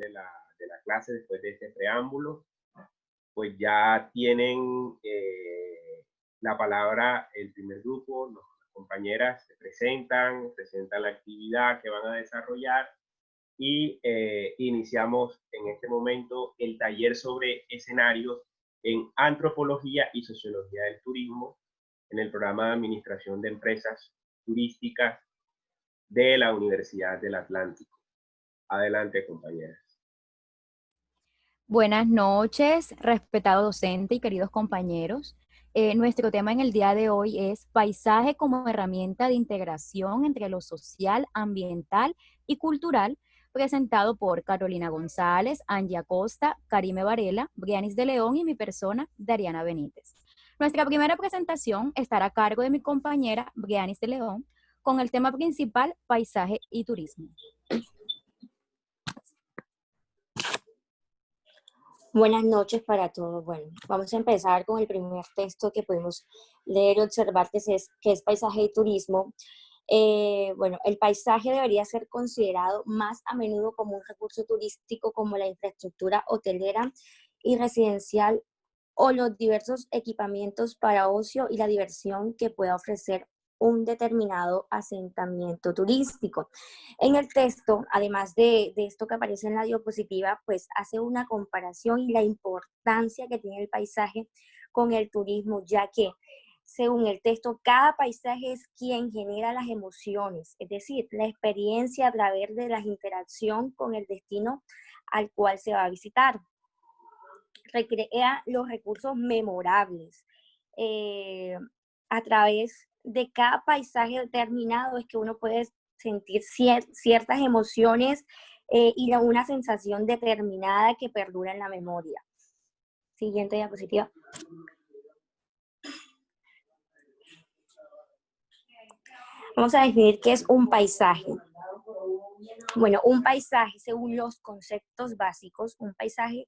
de la clase, después de este preámbulo, pues ya tienen la palabra el primer grupo. Las compañeras se presentan la actividad que van a desarrollar y iniciamos en este momento el taller sobre escenarios en antropología y sociología del turismo en el programa de administración de empresas turísticas de la Universidad del Atlántico. Adelante, compañeras. Buenas noches, respetado docente y queridos compañeros. Nuestro tema en el día de hoy es paisaje como herramienta de integración entre lo social, ambiental y cultural, presentado por Carolina González, Angie Acosta, Karime Varela, Brianis de León y mi persona, Dariana Benítez. Nuestra primera presentación estará a cargo de mi compañera Brianis de León con el tema principal, paisaje y turismo. Buenas noches para todos. Bueno, vamos a empezar con el primer texto que pudimos leer y observar, que es Paisaje y Turismo. Bueno, el paisaje debería ser considerado más a menudo como un recurso turístico, como la infraestructura hotelera y residencial o los diversos equipamientos para ocio y la diversión que pueda ofrecer un determinado asentamiento turístico. En el texto, además de esto que aparece en la diapositiva, pues hace una comparación y la importancia que tiene el paisaje con el turismo, ya que, según el texto, cada paisaje es quien genera las emociones, es decir, la experiencia a través de la interacción con el destino al cual se va a visitar. Recrea los recursos memorables. A través de cada paisaje determinado es que uno puede sentir ciertas emociones y una sensación determinada que perdura en la memoria. Siguiente diapositiva. Vamos a definir qué es un paisaje. Bueno, un paisaje, según los conceptos básicos, un paisaje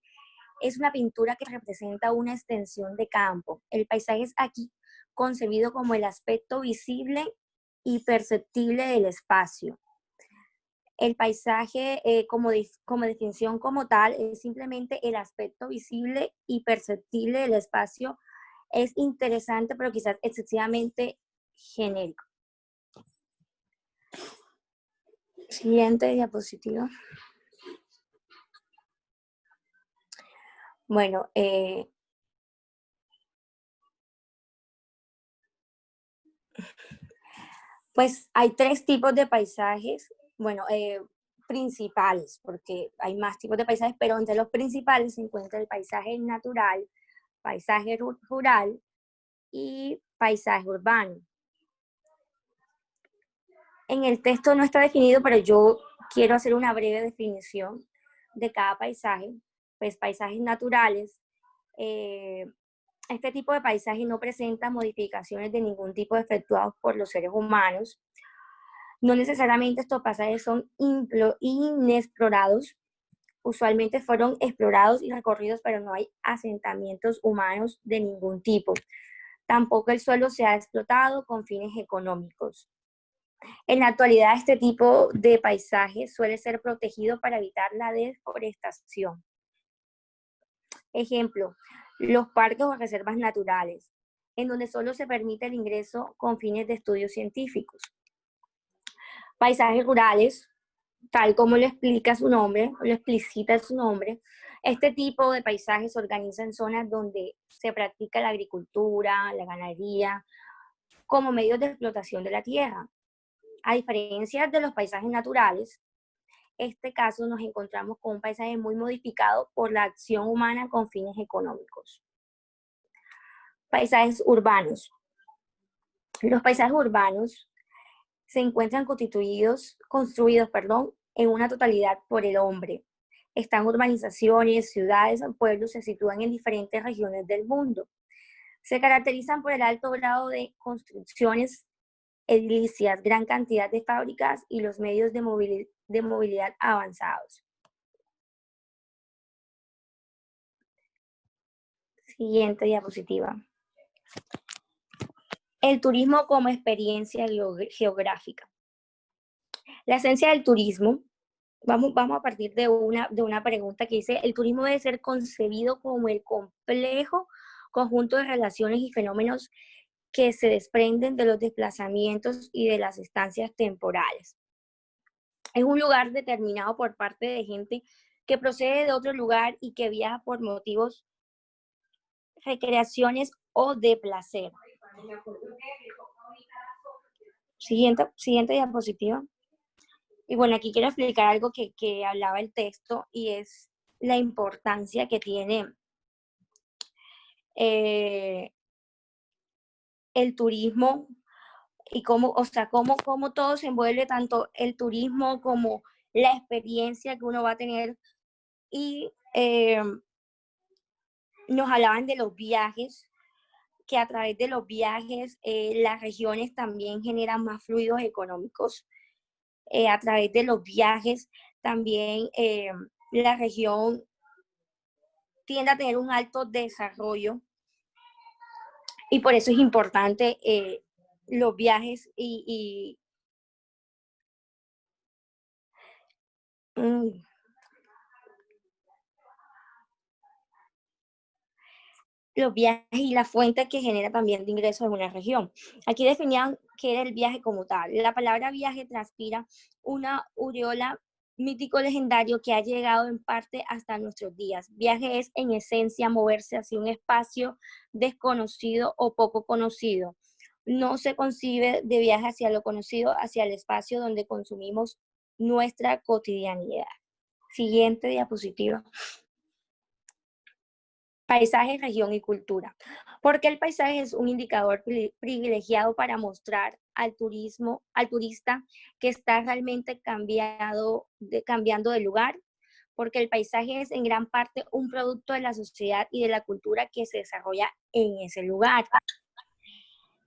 es una pintura que representa una extensión de campo. El paisaje es aquí concebido como el aspecto visible y perceptible del espacio. El paisaje, como definición como tal, es simplemente el aspecto visible y perceptible del espacio. Es interesante, pero quizás excesivamente genérico. Siguiente diapositiva. Bueno, pues hay tres tipos de paisajes, bueno, principales, porque hay más tipos de paisajes, pero entre los principales se encuentra el paisaje natural, paisaje rural y paisaje urbano. En el texto no está definido, pero yo quiero hacer una breve definición de cada paisaje. Pues paisajes naturales, este tipo de paisaje no presenta modificaciones de ningún tipo efectuados por los seres humanos. No necesariamente estos paisajes son inexplorados. Usualmente fueron explorados y recorridos, pero no hay asentamientos humanos de ningún tipo. Tampoco el suelo se ha explotado con fines económicos. En la actualidad, este tipo de paisaje suele ser protegido para evitar la deforestación. Ejemplo, los parques o reservas naturales, en donde solo se permite el ingreso con fines de estudios científicos. Paisajes rurales, tal como lo explica su nombre, lo explicita su nombre. Este tipo de paisajes se organiza en zonas donde se practica la agricultura, la ganadería, como medios de explotación de la tierra. A diferencia de los paisajes naturales, en este caso nos encontramos con un paisaje muy modificado por la acción humana con fines económicos. Paisajes urbanos. Los paisajes urbanos se encuentran construidos, en una totalidad por el hombre. Están urbanizaciones, ciudades o pueblos se sitúan en diferentes regiones del mundo. Se caracterizan por el alto grado de construcciones edilicias, gran cantidad de fábricas y los medios de movilidad avanzados. Siguiente diapositiva. El turismo como experiencia geográfica. La esencia del turismo vamos a partir de una pregunta que dice, ¿el turismo debe ser concebido como el complejo conjunto de relaciones y fenómenos que se desprenden de los desplazamientos y de las estancias temporales? Es un lugar determinado por parte de gente que procede de otro lugar y que viaja por motivos, recreaciones o de placer. Siguiente diapositiva. Y bueno, aquí quiero explicar algo que hablaba el texto y es la importancia que tiene el turismo y cómo, o sea, cómo todo se envuelve, tanto el turismo como la experiencia que uno va a tener. Y nos hablaban de los viajes, que a través de los viajes las regiones también generan más fluidos económicos. A través de los viajes también la región tiende a tener un alto desarrollo y por eso es importante los viajes mm, los viajes y la fuente que genera también de ingresos en una región. Aquí definían qué era el viaje como tal. La palabra viaje transpira una aureola mítico legendario que ha llegado en parte hasta nuestros días. Viaje es en esencia moverse hacia un espacio desconocido o poco conocido. No se concibe de viaje hacia lo conocido, hacia el espacio donde consumimos nuestra cotidianidad. Siguiente diapositiva. Paisaje, región y cultura. Porque el paisaje es un indicador privilegiado para mostrar al turista que está realmente cambiando de lugar, porque el paisaje es en gran parte un producto de la sociedad y de la cultura que se desarrolla en ese lugar.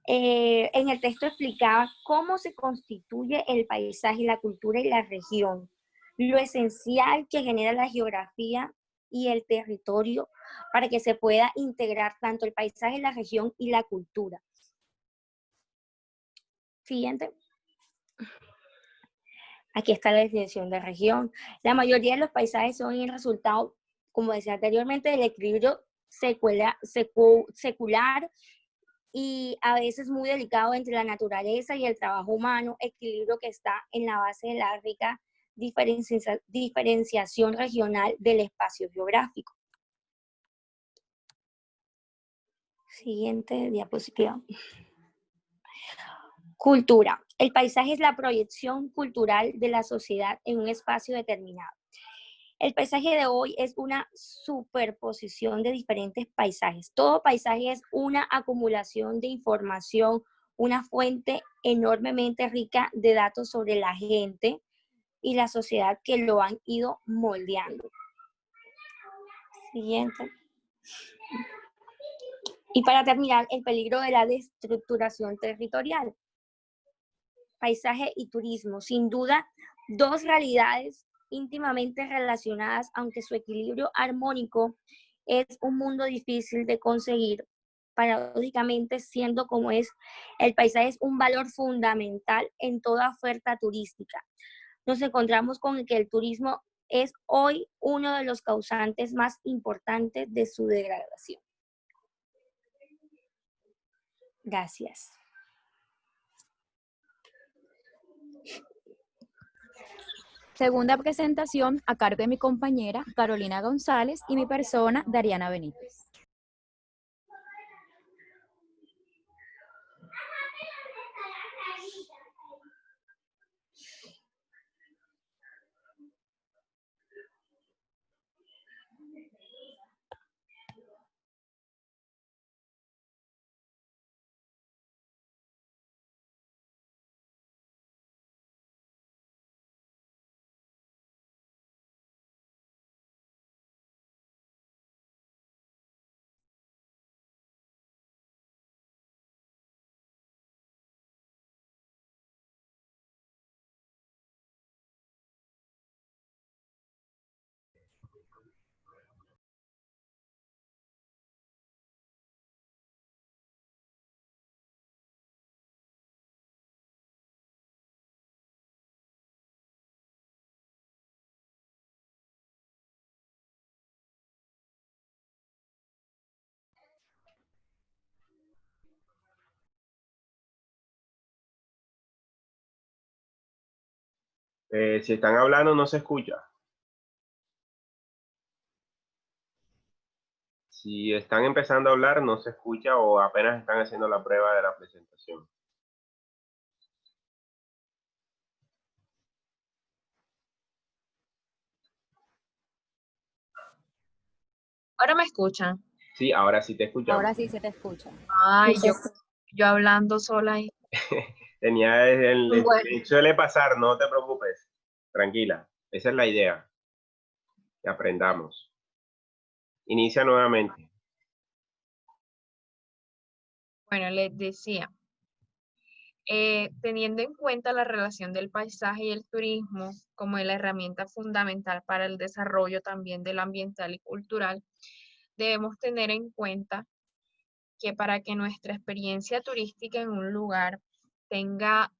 En el texto explicaba cómo se constituye el paisaje, la cultura y la región, lo esencial que genera la geografía y el territorio para que se pueda integrar tanto el paisaje, la región y la cultura. Siguiente. Aquí está la definición de región. La mayoría de los paisajes son el resultado, como decía anteriormente, del equilibrio secular y a veces muy delicado entre la naturaleza y el trabajo humano, equilibrio que está en la base de la rica diferenciación regional del espacio geográfico. Siguiente diapositiva. Cultura. El paisaje es la proyección cultural de la sociedad en un espacio determinado. El paisaje de hoy es una superposición de diferentes paisajes. Todo paisaje es una acumulación de información, una fuente enormemente rica de datos sobre la gente y la sociedad que lo han ido moldeando. Siguiente. Y para terminar, el peligro de la destructuración territorial. Paisaje y turismo, sin duda, dos realidades íntimamente relacionadas, aunque su equilibrio armónico es un mundo difícil de conseguir. Paradójicamente, siendo como es, el paisaje es un valor fundamental en toda oferta turística. Nos encontramos con que el turismo es hoy uno de los causantes más importantes de su degradación. Gracias. Segunda presentación a cargo de mi compañera Carolina González y mi persona, Dariana Benítez. Si están hablando, no se escucha. Si están empezando a hablar, no se escucha o apenas están haciendo la prueba de la presentación. ¿Ahora me escuchan? Sí, ahora sí te escuchamos. Ahora sí se te escucha. Ay, yo hablando sola ahí. Tenía Bueno. suele pasar, no te preocupes. Tranquila, esa es la idea. Que aprendamos. Inicia nuevamente. Bueno, les decía, teniendo en cuenta la relación del paisaje y el turismo como la herramienta fundamental para el desarrollo también del ambiental y cultural, debemos tener en cuenta que para que nuestra experiencia turística en un lugar tenga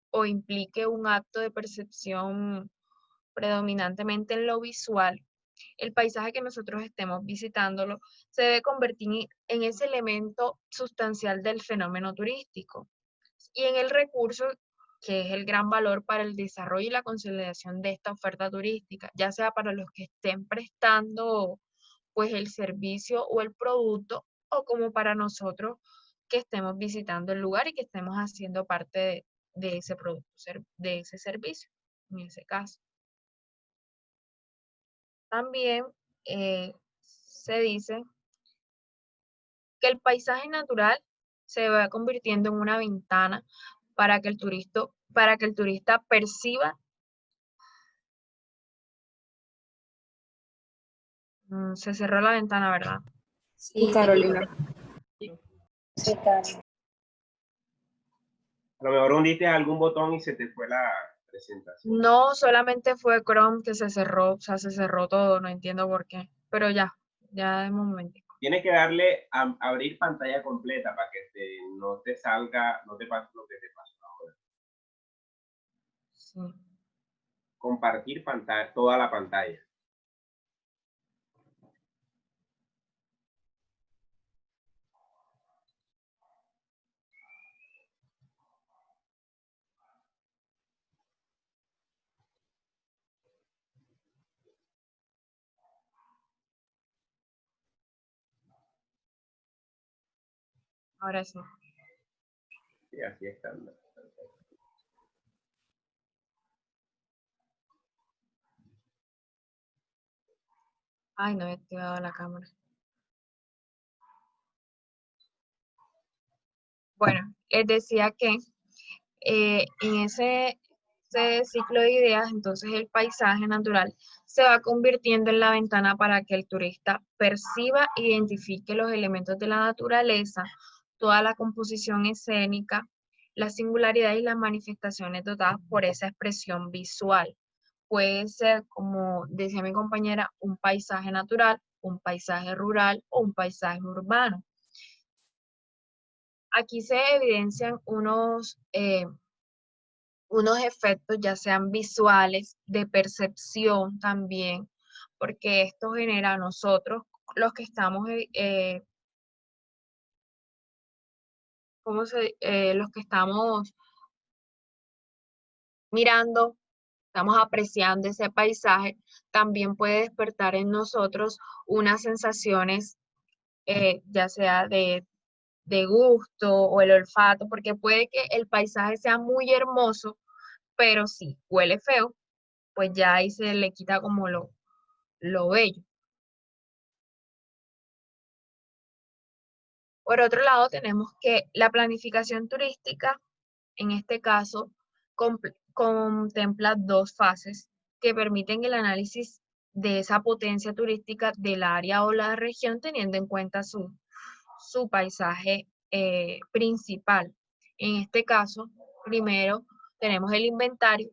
o implique un acto de percepción predominantemente en lo visual, el paisaje que nosotros estemos visitándolo se debe convertir en ese elemento sustancial del fenómeno turístico y en el recurso que es el gran valor para el desarrollo y la consolidación de esta oferta turística, ya sea para los que estén prestando pues el servicio o el producto o como para nosotros que estemos visitando el lugar y que estemos haciendo parte de ese producto, de ese servicio, en ese caso. También se dice que el paisaje natural se va convirtiendo en una ventana para que el turista perciba. Se cerró la ventana, ¿verdad? Sí, Carolina. Sí, claro. A lo mejor hundiste algún botón y se te fue la presentación. No, solamente fue Chrome que se cerró, o sea, se cerró todo, no entiendo por qué, pero ya de momento. Tienes que darle a abrir pantalla completa para que no te salga, no te pase lo que te pasó ahora. Sí. Compartir pantalla, toda la pantalla. Ahora sí. Sí, así está. Ay, no he activado la cámara. Bueno, les decía que en ese ciclo de ideas, entonces el paisaje natural se va convirtiendo en la ventana para que el turista perciba e identifique los elementos de la naturaleza, toda la composición escénica, la singularidad y las manifestaciones dotadas por esa expresión visual. Puede ser, como decía mi compañera, un paisaje natural, un paisaje rural o un paisaje urbano. Aquí se evidencian unos efectos, ya sean visuales, de percepción también, porque esto genera a nosotros, los que estamos, los que estamos mirando, estamos apreciando ese paisaje, también puede despertar en nosotros unas sensaciones, ya sea de gusto o el olfato, porque puede que el paisaje sea muy hermoso, pero si huele feo, pues ya ahí se le quita como lo bello. Por otro lado, tenemos que la planificación turística, en este caso, contempla dos fases que permiten el análisis de esa potencia turística del área o la región, teniendo en cuenta su paisaje principal. En este caso, primero tenemos el inventario,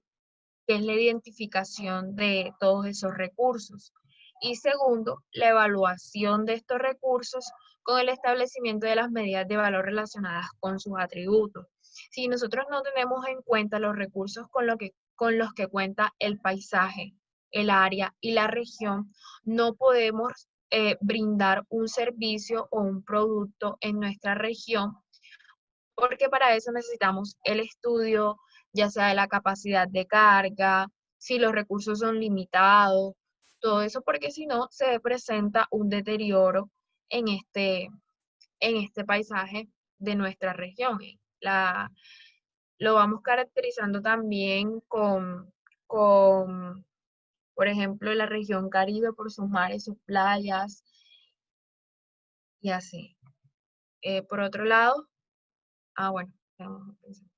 que es la identificación de todos esos recursos. Y segundo, la evaluación de estos recursos con el establecimiento de las medidas de valor relacionadas con sus atributos. Si nosotros no tenemos en cuenta los recursos con los que cuenta el paisaje, el área y la región, no podemos brindar un servicio o un producto en nuestra región, porque para eso necesitamos el estudio, ya sea de la capacidad de carga, si los recursos son limitados, todo eso, porque si no se presenta un deterioro en este paisaje de nuestra región. Lo vamos caracterizando también con, por ejemplo, la región Caribe por sus mares, sus playas y así. Por otro lado, bueno, vamos a pensar.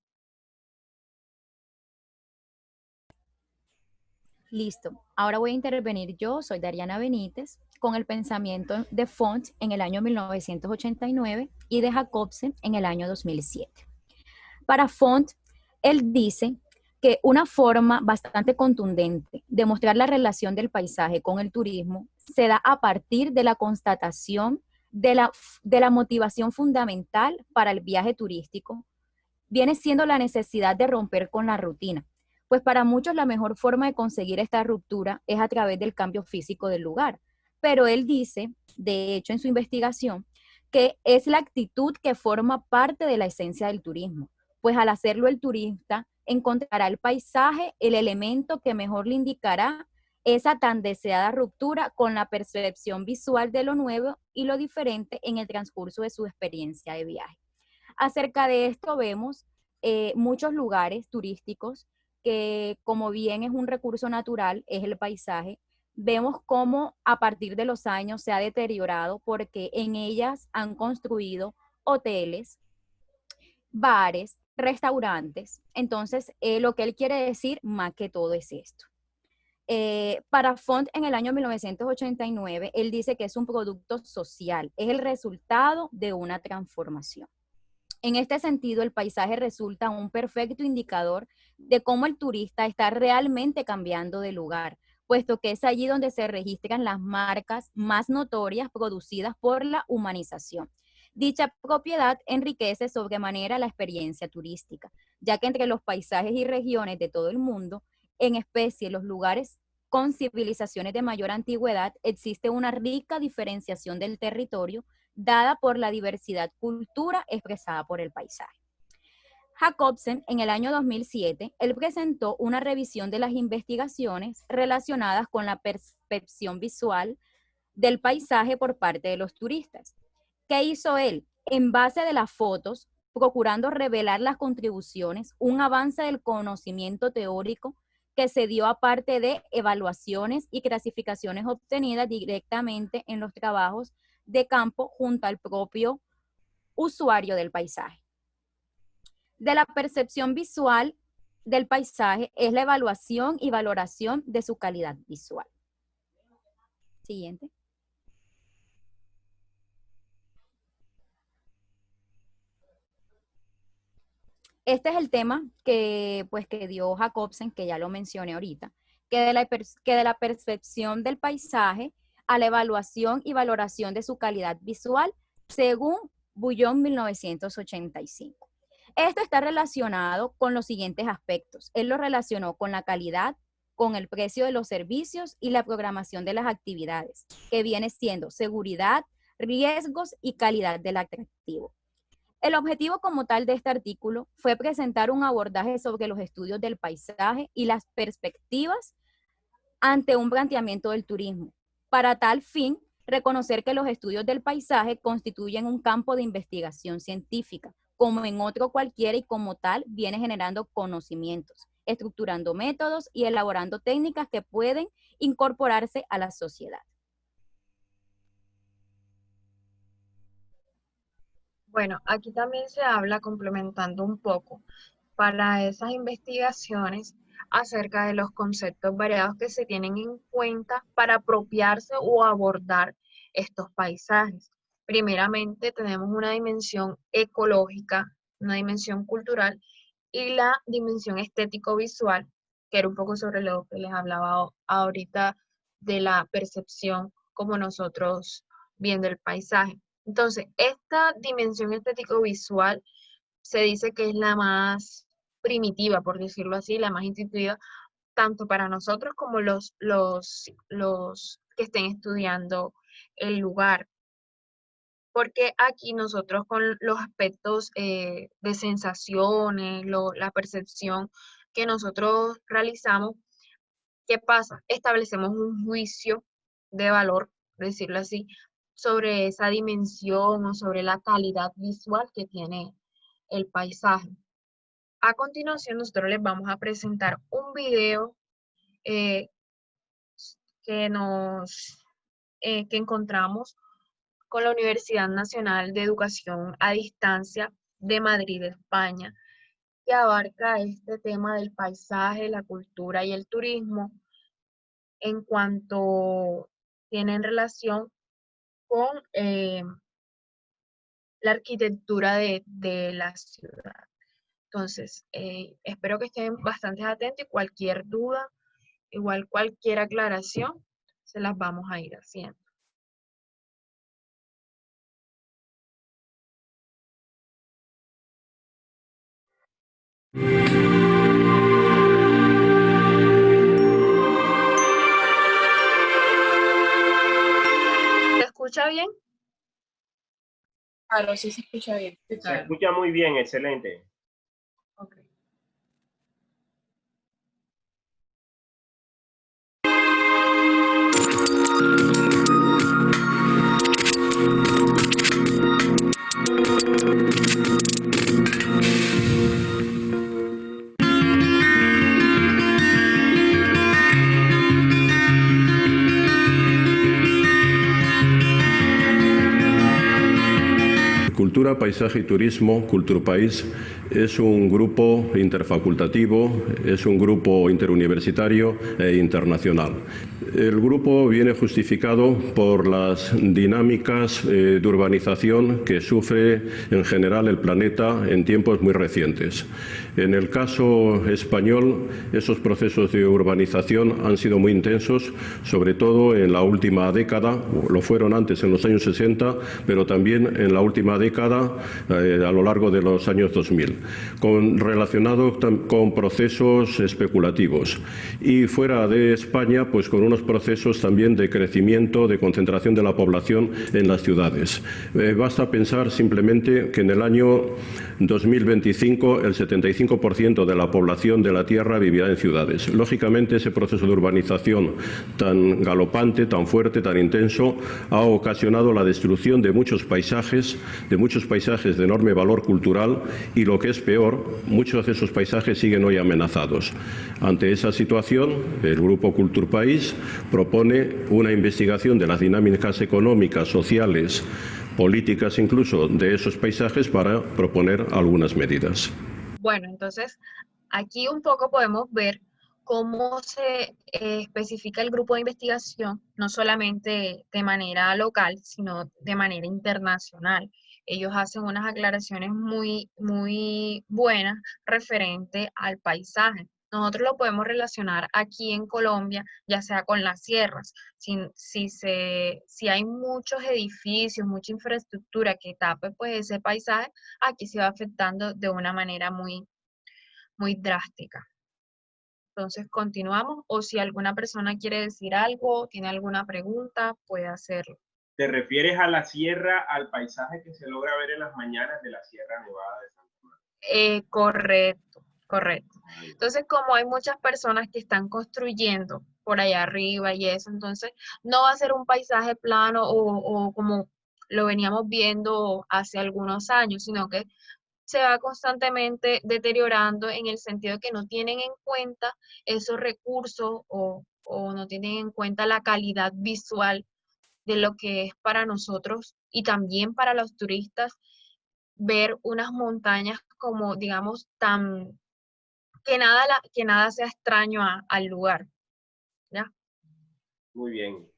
Listo. Ahora voy a intervenir yo, soy Dariana Benítez, con el pensamiento de Font en el año 1989 y de Jacobsen en el año 2007. Para Font, él dice que una forma bastante contundente de mostrar la relación del paisaje con el turismo se da a partir de la constatación de la motivación fundamental para el viaje turístico, viene siendo la necesidad de romper con la rutina. Pues para muchos la mejor forma de conseguir esta ruptura es a través del cambio físico del lugar. Pero él dice, de hecho en su investigación, que es la actitud que forma parte de la esencia del turismo. Pues al hacerlo el turista encontrará el paisaje, el elemento que mejor le indicará esa tan deseada ruptura con la percepción visual de lo nuevo y lo diferente en el transcurso de su experiencia de viaje. Acerca de esto vemos muchos lugares turísticos que, como bien es un recurso natural, es el paisaje. Vemos cómo a partir de los años se ha deteriorado porque en ellas han construido hoteles, bares, restaurantes. Entonces, lo que él quiere decir más que todo es esto. Para Font en el año 1989, él dice que es un producto social, es el resultado de una transformación. En este sentido, el paisaje resulta un perfecto indicador de cómo el turista está realmente cambiando de lugar, puesto que es allí donde se registran las marcas más notorias producidas por la humanización. Dicha propiedad enriquece sobremanera la experiencia turística, ya que entre los paisajes y regiones de todo el mundo, en especie los lugares con civilizaciones de mayor antigüedad, existe una rica diferenciación del territorio dada por la diversidad cultura expresada por el paisaje. Jacobsen, en el año 2007, él presentó una revisión de las investigaciones relacionadas con la percepción visual del paisaje por parte de los turistas. ¿Qué hizo él? En base de las fotos, procurando revelar las contribuciones, un avance del conocimiento teórico que se dio aparte de evaluaciones y clasificaciones obtenidas directamente en los trabajos de campo junto al propio usuario del paisaje. De la percepción visual del paisaje es la evaluación y valoración de su calidad visual. Siguiente. Este es el tema que dio Jacobsen, que ya lo mencioné ahorita, que de la percepción del paisaje a la evaluación y valoración de su calidad visual, según Bouillon 1985. Esto está relacionado con los siguientes aspectos. Él lo relacionó con la calidad, con el precio de los servicios y la programación de las actividades, que viene siendo seguridad, riesgos y calidad del atractivo. El objetivo como tal de este artículo fue presentar un abordaje sobre los estudios del paisaje y las perspectivas ante un planteamiento del turismo. Para tal fin, reconocer que los estudios del paisaje constituyen un campo de investigación científica, como en otro cualquiera, y como tal viene generando conocimientos, estructurando métodos y elaborando técnicas que pueden incorporarse a la sociedad. Bueno, aquí también se habla, complementando un poco, para esas investigaciones acerca de los conceptos variados que se tienen en cuenta para apropiarse o abordar estos paisajes. Primeramente, tenemos una dimensión ecológica, una dimensión cultural y la dimensión estético-visual, que era un poco sobre lo que les hablaba ahorita de la percepción como nosotros viendo el paisaje. Entonces, esta dimensión estético-visual se dice que es la más primitiva, por decirlo así, la más intuitiva, tanto para nosotros como los que estén estudiando el lugar. porque aquí nosotros con los aspectos de sensaciones, la percepción que nosotros realizamos, ¿qué pasa? Establecemos un juicio de valor, decirlo así, sobre esa dimensión o sobre la calidad visual que tiene el paisaje. A continuación, nosotros les vamos a presentar un video eh, que que encontramos con la Universidad Nacional de Educación a Distancia de Madrid, España, que abarca este tema del paisaje, la cultura y el turismo en cuanto tienen relación con la arquitectura de la ciudad. Entonces, espero que estén bastante atentos y cualquier duda, igual cualquier aclaración, se las vamos a ir haciendo. ¿Se escucha bien? Claro, sí se escucha bien. Se escucha muy bien, excelente. Ok. Cultura, Paisaje y Turismo, Culturpaís, es un grupo interfacultativo, es un grupo interuniversitario e internacional. El grupo viene justificado por las dinámicas de urbanización que sufre en general el planeta en tiempos muy recientes. En el caso español, esos procesos de urbanización han sido muy intensos, sobre todo en la última década, lo fueron antes en los años 60, pero también en la última década a lo largo de los años 2000, relacionado con procesos especulativos. Y fuera de España, pues con unos procesos también de crecimiento, de concentración de la población en las ciudades. Basta pensar simplemente que en el año 2025 el 75% de la población de la Tierra vivirá en ciudades. Lógicamente, ese proceso de urbanización tan galopante, tan fuerte, tan intenso, ha ocasionado la destrucción de muchos paisajes de enorme valor cultural y, lo que es peor, muchos de esos paisajes siguen hoy amenazados. Ante esa situación, el Grupo Culturpaís propone una investigación de las dinámicas económicas, sociales, políticas incluso de esos paisajes para proponer algunas medidas. Bueno, entonces aquí un poco podemos ver cómo se especifica el grupo de investigación, no solamente de manera local, sino de manera internacional. Ellos hacen unas aclaraciones muy buenas referente al paisaje. Nosotros lo podemos relacionar aquí en Colombia, ya sea con las sierras. Si hay muchos edificios, mucha infraestructura que tape pues ese paisaje, aquí se va afectando de una manera muy drástica. Entonces continuamos, o si alguna persona quiere decir algo, tiene alguna pregunta, puede hacerlo. ¿Te refieres a la sierra, al paisaje que se logra ver en las mañanas de la Sierra Nevada de Santa Marta? Correcto. Entonces, como hay muchas personas que están construyendo por allá arriba y eso, entonces no va a ser un paisaje plano o como lo veníamos viendo hace algunos años, sino que se va constantemente deteriorando en el sentido que no tienen en cuenta esos recursos o no tienen en cuenta la calidad visual de lo que es para nosotros y también para los turistas ver unas montañas como, digamos, que nada sea extraño al lugar, ¿ya? Muy bien.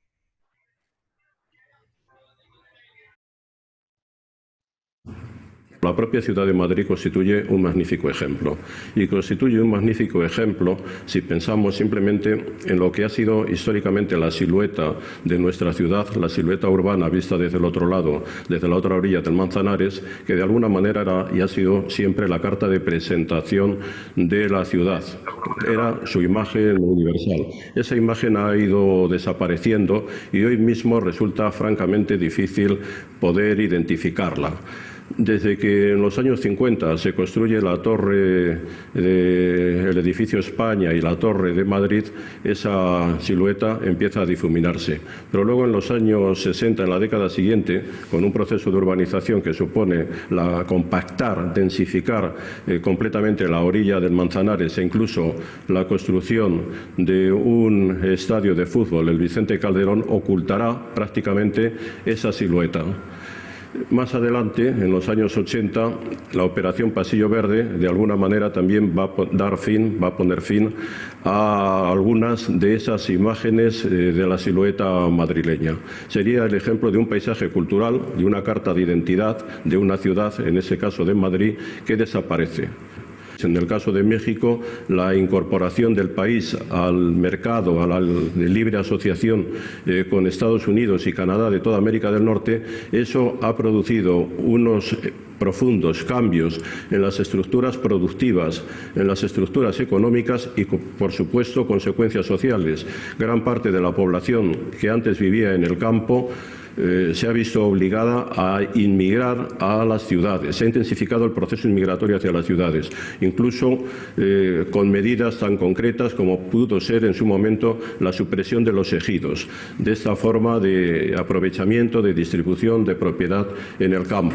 La propia ciudad de Madrid constituye un magnífico ejemplo. Y constituye un magnífico ejemplo si pensamos simplemente en lo que ha sido históricamente la silueta de nuestra ciudad, la silueta urbana vista desde el otro lado, desde la otra orilla del Manzanares, que de alguna manera era y ha sido siempre la carta de presentación de la ciudad. Era su imagen universal. Esa imagen ha ido desapareciendo y hoy mismo resulta francamente difícil poder identificarla. Desde que en los años 50 se construye la torre del edificio España y la torre de Madrid, esa silueta empieza a difuminarse. Pero luego en los años 60, en la década siguiente, con un proceso de urbanización que supone la compactar, densificar completamente la orilla del Manzanares e incluso la construcción de un estadio de fútbol, el Vicente Calderón, ocultará prácticamente esa silueta. Más adelante, en los años 80, la operación Pasillo Verde de alguna manera también va a poner fin a algunas de esas imágenes de la silueta madrileña. Sería el ejemplo de un paisaje cultural, de una carta de identidad de una ciudad, en ese caso de Madrid, que desaparece. En el caso de México, la incorporación del país al mercado, a la libre asociación con Estados Unidos y Canadá de toda América del Norte, eso ha producido unos profundos cambios en las estructuras productivas, en las estructuras económicas y, por supuesto, consecuencias sociales. Gran parte de la población que antes vivía en el campo se ha visto obligada a inmigrar a las ciudades. Se ha intensificado el proceso inmigratorio hacia las ciudades, incluso con medidas tan concretas como pudo ser en su momento la supresión de los ejidos. De esta forma de aprovechamiento, de distribución de propiedad en el campo.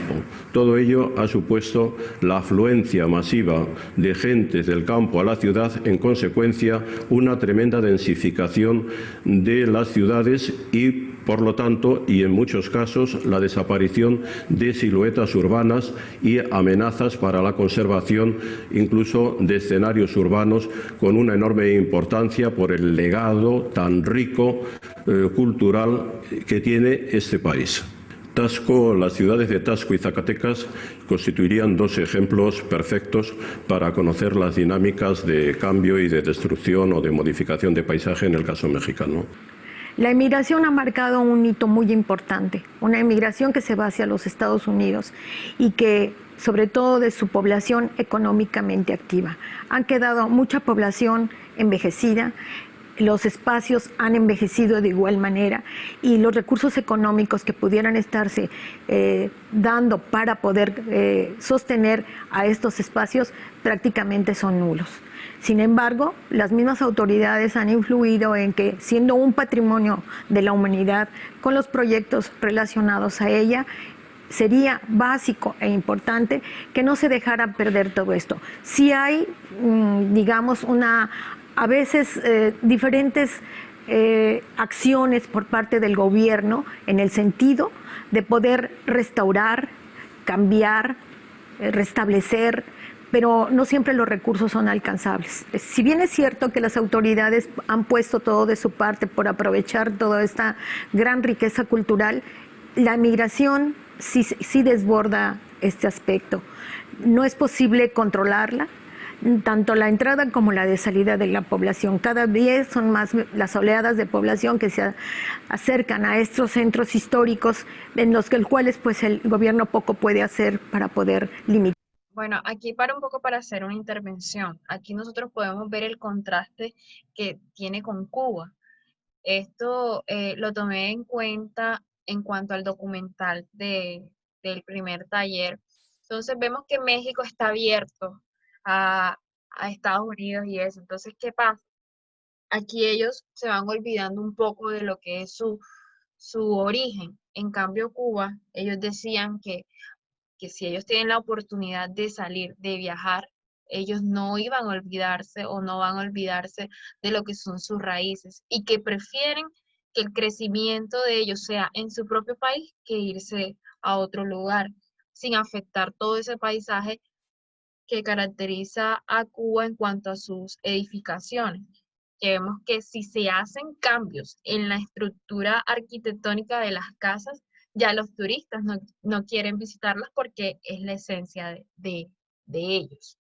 Todo ello ha supuesto la afluencia masiva de gentes del campo a la ciudad, en consecuencia una tremenda densificación de las ciudades y, por lo tanto, y en muchos casos, la desaparición de siluetas urbanas y amenazas para la conservación incluso de escenarios urbanos con una enorme importancia por el legado tan rico cultural que tiene este país. Las ciudades de Taxco y Zacatecas constituirían dos ejemplos perfectos para conocer las dinámicas de cambio y de destrucción o de modificación de paisaje en el caso mexicano. La emigración ha marcado un hito muy importante, una emigración que se va hacia los Estados Unidos y que, sobre todo de su población económicamente activa. Han quedado mucha población envejecida, los espacios han envejecido de igual manera y los recursos económicos que pudieran estarse dando para poder sostener a estos espacios prácticamente son nulos. Sin embargo, las mismas autoridades han influido en que, siendo un patrimonio de la humanidad, con los proyectos relacionados a ella, sería básico e importante que no se dejara perder todo esto. Sí hay, digamos, a veces diferentes acciones por parte del gobierno en el sentido de poder restaurar, cambiar, restablecer, pero no siempre los recursos son alcanzables. Si bien es cierto que las autoridades han puesto todo de su parte por aprovechar toda esta gran riqueza cultural, la migración sí desborda este aspecto. No es posible controlarla, tanto la entrada como la de salida de la población. Cada día son más las oleadas de población que se acercan a estos centros históricos en los cuales pues el gobierno poco puede hacer para poder limitar. Bueno, aquí para un poco para hacer una intervención. Aquí nosotros podemos ver el contraste que tiene con Cuba. Esto lo tomé en cuenta en cuanto al documental del primer taller. Entonces vemos que México está abierto a Estados Unidos y eso. Entonces, ¿qué pasa? Aquí ellos se van olvidando un poco de lo que es su origen. En cambio, Cuba, ellos decían que si ellos tienen la oportunidad de salir, de viajar, ellos no iban a olvidarse o no van a olvidarse de lo que son sus raíces y que prefieren que el crecimiento de ellos sea en su propio país que irse a otro lugar, sin afectar todo ese paisaje que caracteriza a Cuba en cuanto a sus edificaciones. Que vemos que si se hacen cambios en la estructura arquitectónica de las casas, ya los turistas no quieren visitarlas porque es la esencia de ellos.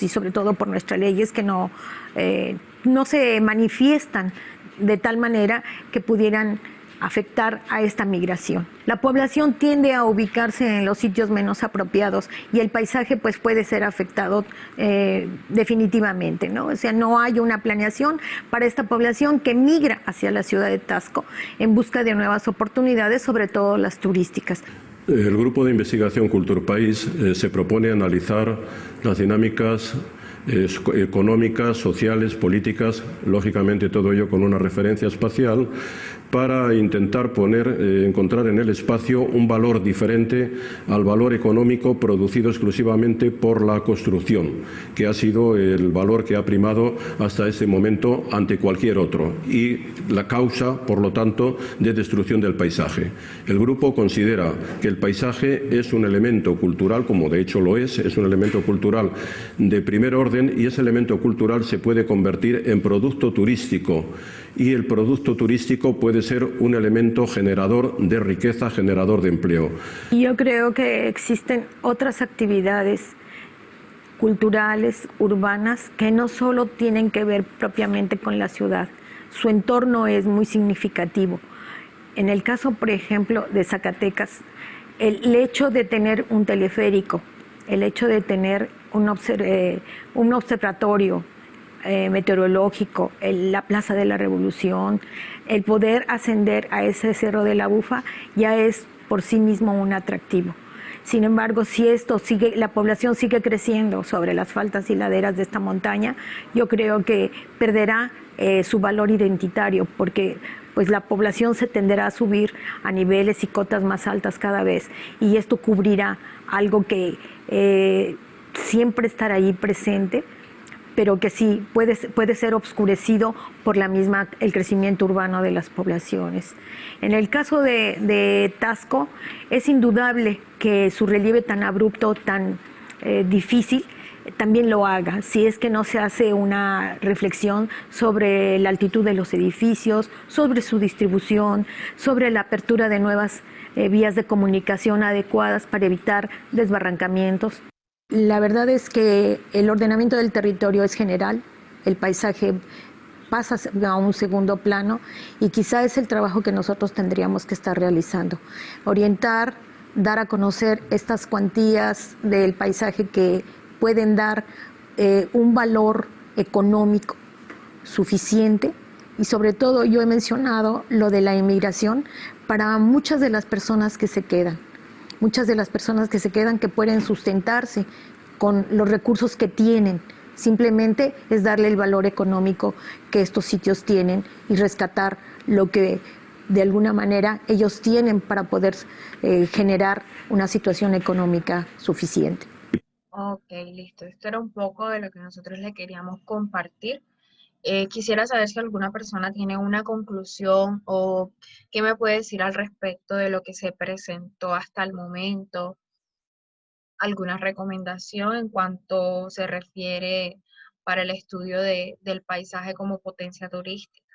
Y sobre todo por nuestras leyes que no se manifiestan de tal manera que pudieran afectar a esta migración. La población tiende a ubicarse en los sitios menos apropiados y el paisaje pues puede ser afectado definitivamente, ¿no? O sea, no hay una planeación para esta población que migra hacia la ciudad de Taxco en busca de nuevas oportunidades, sobre todo las turísticas. El Grupo de Investigación Culturpaís se propone analizar las dinámicas económicas, sociales, políticas, lógicamente todo ello con una referencia espacial, para intentar encontrar en el espacio un valor diferente al valor económico producido exclusivamente por la construcción, que ha sido el valor que ha primado hasta ese momento ante cualquier otro y la causa, por lo tanto, de destrucción del paisaje. El grupo considera que el paisaje es un elemento cultural, como de hecho lo es un elemento cultural de primer orden, y ese elemento cultural se puede convertir en producto turístico, y el producto turístico puede ser un elemento generador de riqueza, generador de empleo. Yo creo que existen otras actividades culturales, urbanas, que no solo tienen que ver propiamente con la ciudad. Su entorno es muy significativo. En el caso, por ejemplo, de Zacatecas, el hecho de tener un teleférico, el hecho de tener un observatorio meteorológico, la Plaza de la Revolución, el poder ascender a ese Cerro de la Bufa ya es por sí mismo un atractivo. Sin embargo, si la población sigue creciendo sobre las faldas y laderas de esta montaña, yo creo que perderá su valor identitario, porque pues la población se tenderá a subir a niveles y cotas más altas cada vez, y esto cubrirá algo que siempre estará ahí presente, pero que sí puede ser obscurecido por el crecimiento urbano de las poblaciones. En el caso de Taxco, es indudable que su relieve tan abrupto, tan difícil, también lo haga, si es que no se hace una reflexión sobre la altitud de los edificios, sobre su distribución, sobre la apertura de nuevas vías de comunicación adecuadas para evitar desbarrancamientos. La verdad es que el ordenamiento del territorio es general, el paisaje pasa a un segundo plano y quizá es el trabajo que nosotros tendríamos que estar realizando. Orientar, dar a conocer estas cuantías del paisaje que pueden dar un valor económico suficiente, y sobre todo yo he mencionado lo de la inmigración para muchas de las personas que se quedan. Muchas de las personas que se quedan, que pueden sustentarse con los recursos que tienen, simplemente es darle el valor económico que estos sitios tienen y rescatar lo que de alguna manera ellos tienen para poder generar una situación económica suficiente. Ok, listo. Esto era un poco de lo que nosotros le queríamos compartir. Quisiera saber si alguna persona tiene una conclusión o qué me puede decir al respecto de lo que se presentó hasta el momento, alguna recomendación en cuanto se refiere para el estudio del paisaje como potencia turística.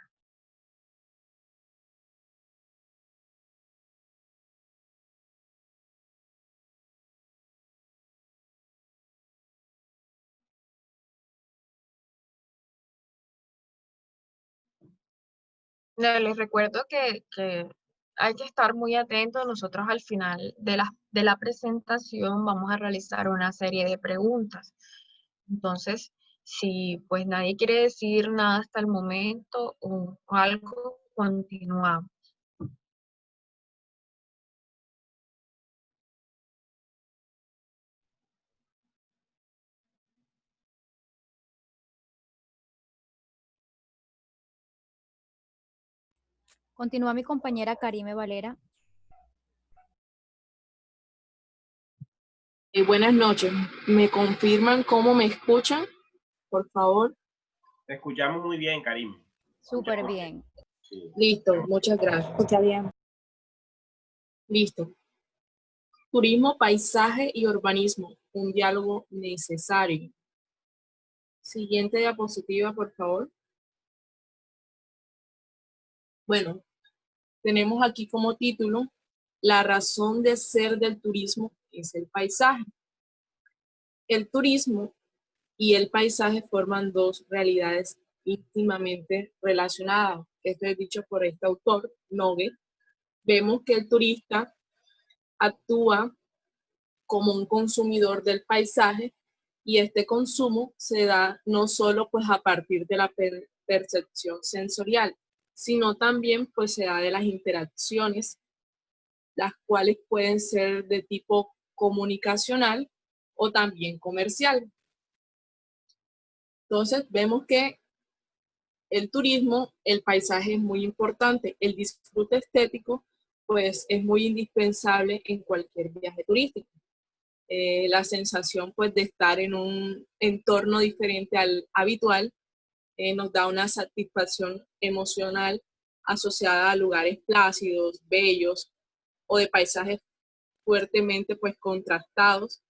Les recuerdo que hay que estar muy atentos. Nosotros al final de la presentación vamos a realizar una serie de preguntas. Entonces, si pues nadie quiere decir nada hasta el momento o algo, continuamos. Continúa mi compañera Karime Valera. Buenas noches. ¿Me confirman cómo me escuchan? Por favor. Te escuchamos muy bien, Karim. Súper bien. Sí. Listo, muchas gracias. Escucha bien. Listo. Turismo, paisaje y urbanismo. Un diálogo necesario. Siguiente diapositiva, por favor. Bueno, tenemos aquí como título: la razón de ser del turismo es el paisaje. El turismo y el paisaje forman dos realidades íntimamente relacionadas. Esto es dicho por este autor, Nogue. Vemos que el turista actúa como un consumidor del paisaje y este consumo se da no solo pues a partir de la percepción sensorial, sino también pues se da de las interacciones, las cuales pueden ser de tipo comunicacional o también comercial. Entonces vemos que el turismo, el paisaje es muy importante. El disfrute estético pues es muy indispensable en cualquier viaje turístico. La sensación pues de estar en un entorno diferente al habitual nos da una satisfacción emocional asociada a lugares plácidos, bellos o de paisajes fuertemente pues contrastados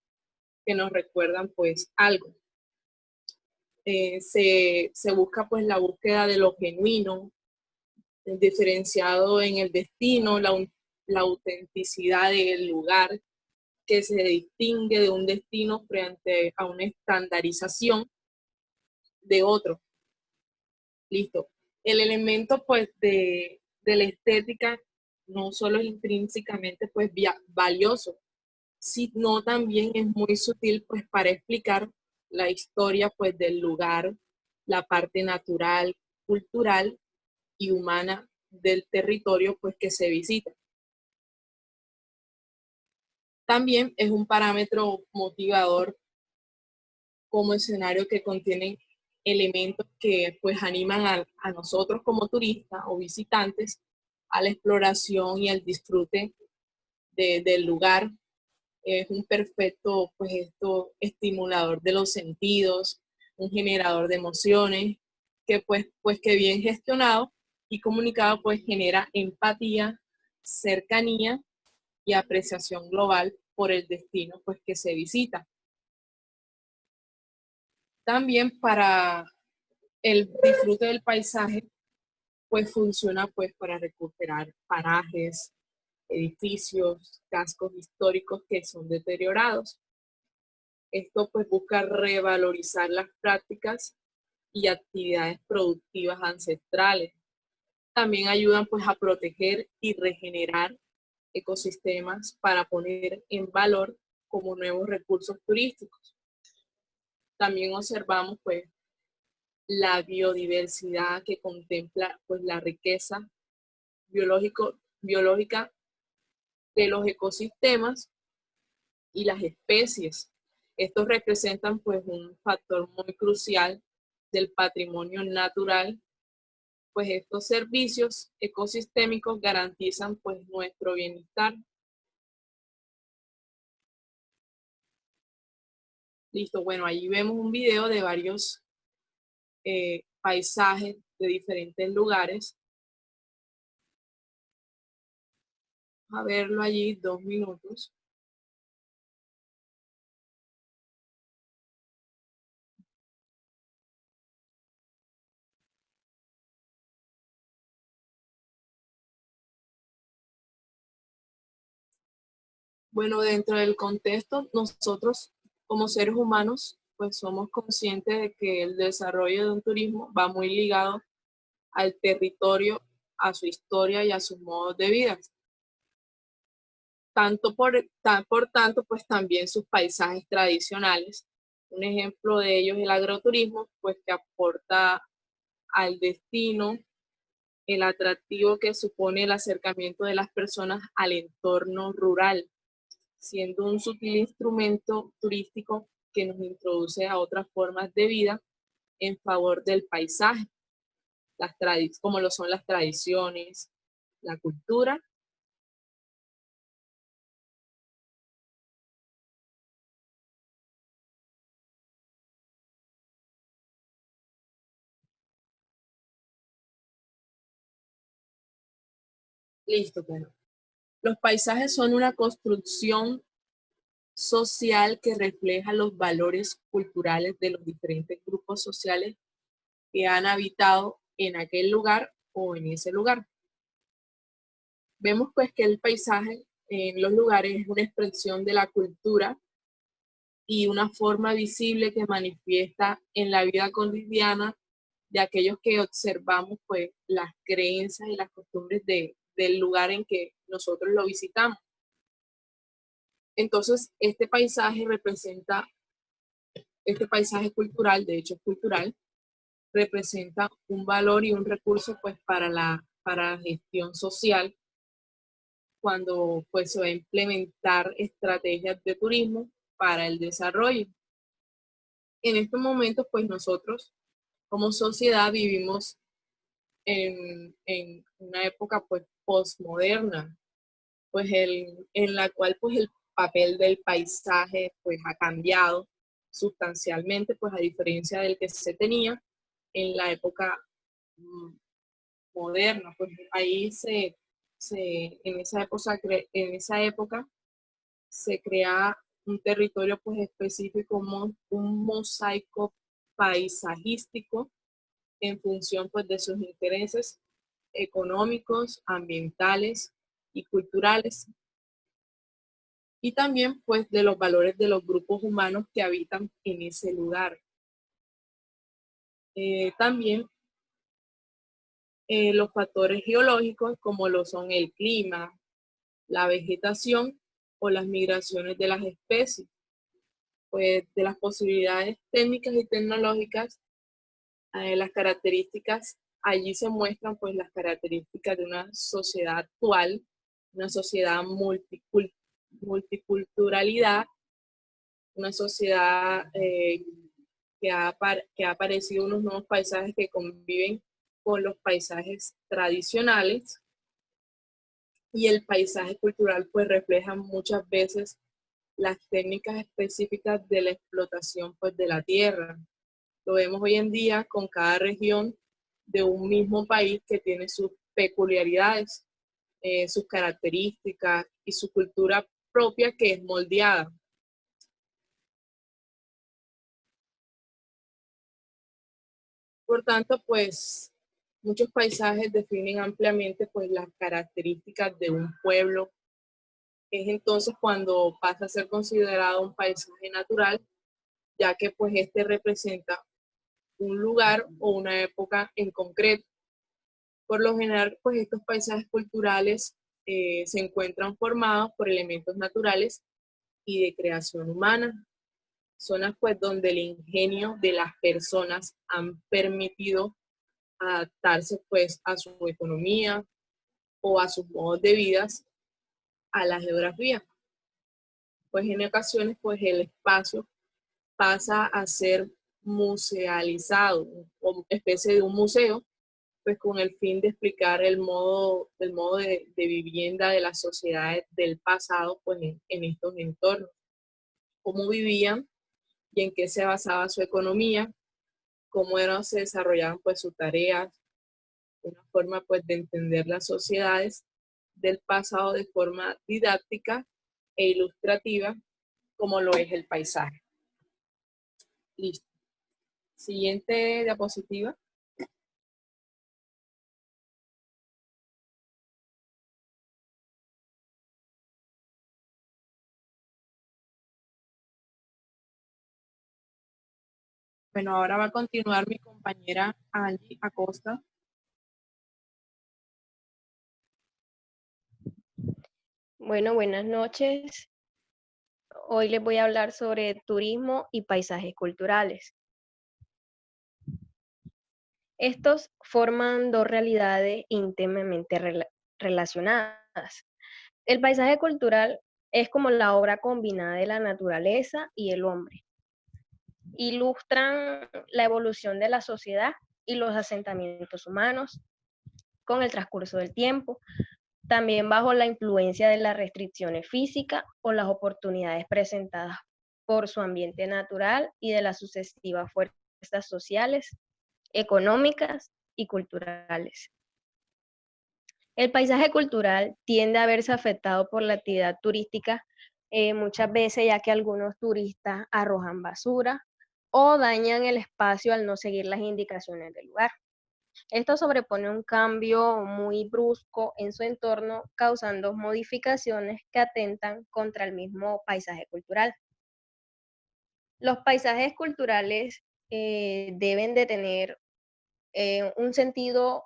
que nos recuerdan pues algo. Se busca pues la búsqueda de lo genuino, diferenciado en el destino, la autenticidad del lugar que se distingue de un destino frente a una estandarización de otro. Listo. El elemento pues de la estética no solo es intrínsecamente pues valioso, sino también es muy sutil pues para explicar la historia pues del lugar, la parte natural, cultural y humana del territorio pues que se visita. También es un parámetro motivador como escenario que contienen elementos que pues animan a nosotros como turistas o visitantes a la exploración y al disfrute del lugar. Es un perfecto pues esto estimulador de los sentidos, un generador de emociones que pues que bien gestionado y comunicado pues genera empatía, cercanía y apreciación global por el destino pues que se visita. También para el disfrute del paisaje, pues funciona pues para recuperar parajes, edificios, cascos históricos que son deteriorados. Esto pues busca revalorizar las prácticas y actividades productivas ancestrales. También ayudan pues a proteger y regenerar ecosistemas para poner en valor como nuevos recursos turísticos. También observamos pues la biodiversidad que contempla pues la riqueza biológica de los ecosistemas y las especies. Estos representan pues un factor muy crucial del patrimonio natural, pues estos servicios ecosistémicos garantizan pues nuestro bienestar. Listo, bueno, allí vemos un video de varios paisajes de diferentes lugares. A verlo allí 2 minutos. Bueno, dentro del contexto, nosotros como seres humanos, pues somos conscientes de que el desarrollo de un turismo va muy ligado al territorio, a su historia y a sus modos de vida. Por tanto, pues también sus paisajes tradicionales. Un ejemplo de ello es el agroturismo, pues que aporta al destino el atractivo que supone el acercamiento de las personas al entorno rural, siendo un sutil instrumento turístico que nos introduce a otras formas de vida en favor del paisaje, como lo son las tradiciones, la cultura. Listo, bueno. Los paisajes son una construcción social que refleja los valores culturales de los diferentes grupos sociales que han habitado en aquel lugar o en ese lugar. Vemos pues que el paisaje en los lugares es una expresión de la cultura y una forma visible que manifiesta en la vida cotidiana de aquellos que observamos pues las creencias y las costumbres del lugar en que nosotros lo visitamos. Entonces, este paisaje cultural, de hecho es cultural, representa un valor y un recurso pues para la gestión social cuando pues se va a implementar estrategias de turismo para el desarrollo. En estos momentos pues nosotros como sociedad vivimos en una época pues postmoderna, pues en la cual pues el papel del paisaje pues ha cambiado sustancialmente, pues a diferencia del que se tenía en la época moderna, pues ahí en esa época se crea un territorio pues específico, un mosaico paisajístico en función pues de sus intereses económicos, ambientales y culturales, y también pues de los valores de los grupos humanos que habitan en ese lugar. También los factores geológicos como lo son el clima, la vegetación o las migraciones de las especies, pues de las posibilidades técnicas y tecnológicas, las características, allí se muestran pues las características de una sociedad actual, una sociedad multiculturalidad, una sociedad que ha aparecido unos nuevos paisajes que conviven con los paisajes tradicionales, y el paisaje cultural pues refleja muchas veces las técnicas específicas de la explotación pues de la tierra. Lo vemos hoy en día con cada región de un mismo país que tiene sus peculiaridades, sus características y su cultura propia que es moldeada. Por tanto, pues muchos paisajes definen ampliamente pues las características de un pueblo. Es entonces cuando pasa a ser considerado un paisaje natural, ya que pues este representa un lugar o una época en concreto. Por lo general, pues estos paisajes culturales se encuentran formados por elementos naturales y de creación humana. Zonas pues donde el ingenio de las personas han permitido adaptarse pues a su economía o a sus modos de vida, a la geografía. Pues en ocasiones pues el espacio pasa a ser musealizado, o especie de un museo, pues con el fin de explicar el modo de vivienda de las sociedades del pasado pues en estos entornos, cómo vivían y en qué se basaba su economía, cómo se desarrollaban pues sus tareas, una forma pues de entender las sociedades del pasado de forma didáctica e ilustrativa, como lo es el paisaje. Listo. Siguiente diapositiva. Bueno, ahora va a continuar mi compañera Angie Acosta. Bueno, buenas noches. Hoy les voy a hablar sobre turismo y paisajes culturales. Estos forman dos realidades íntimamente relacionadas. El paisaje cultural es como la obra combinada de la naturaleza y el hombre. Ilustran la evolución de la sociedad y los asentamientos humanos con el transcurso del tiempo, también bajo la influencia de las restricciones físicas o las oportunidades presentadas por su ambiente natural y de las sucesivas fuerzas sociales, económicas y culturales. El paisaje cultural tiende a verse afectado por la actividad turística muchas veces, ya que algunos turistas arrojan basura o dañan el espacio al no seguir las indicaciones del lugar. Esto sobrepone un cambio muy brusco en su entorno, causando modificaciones que atentan contra el mismo paisaje cultural. Los paisajes culturales deben de tener un sentido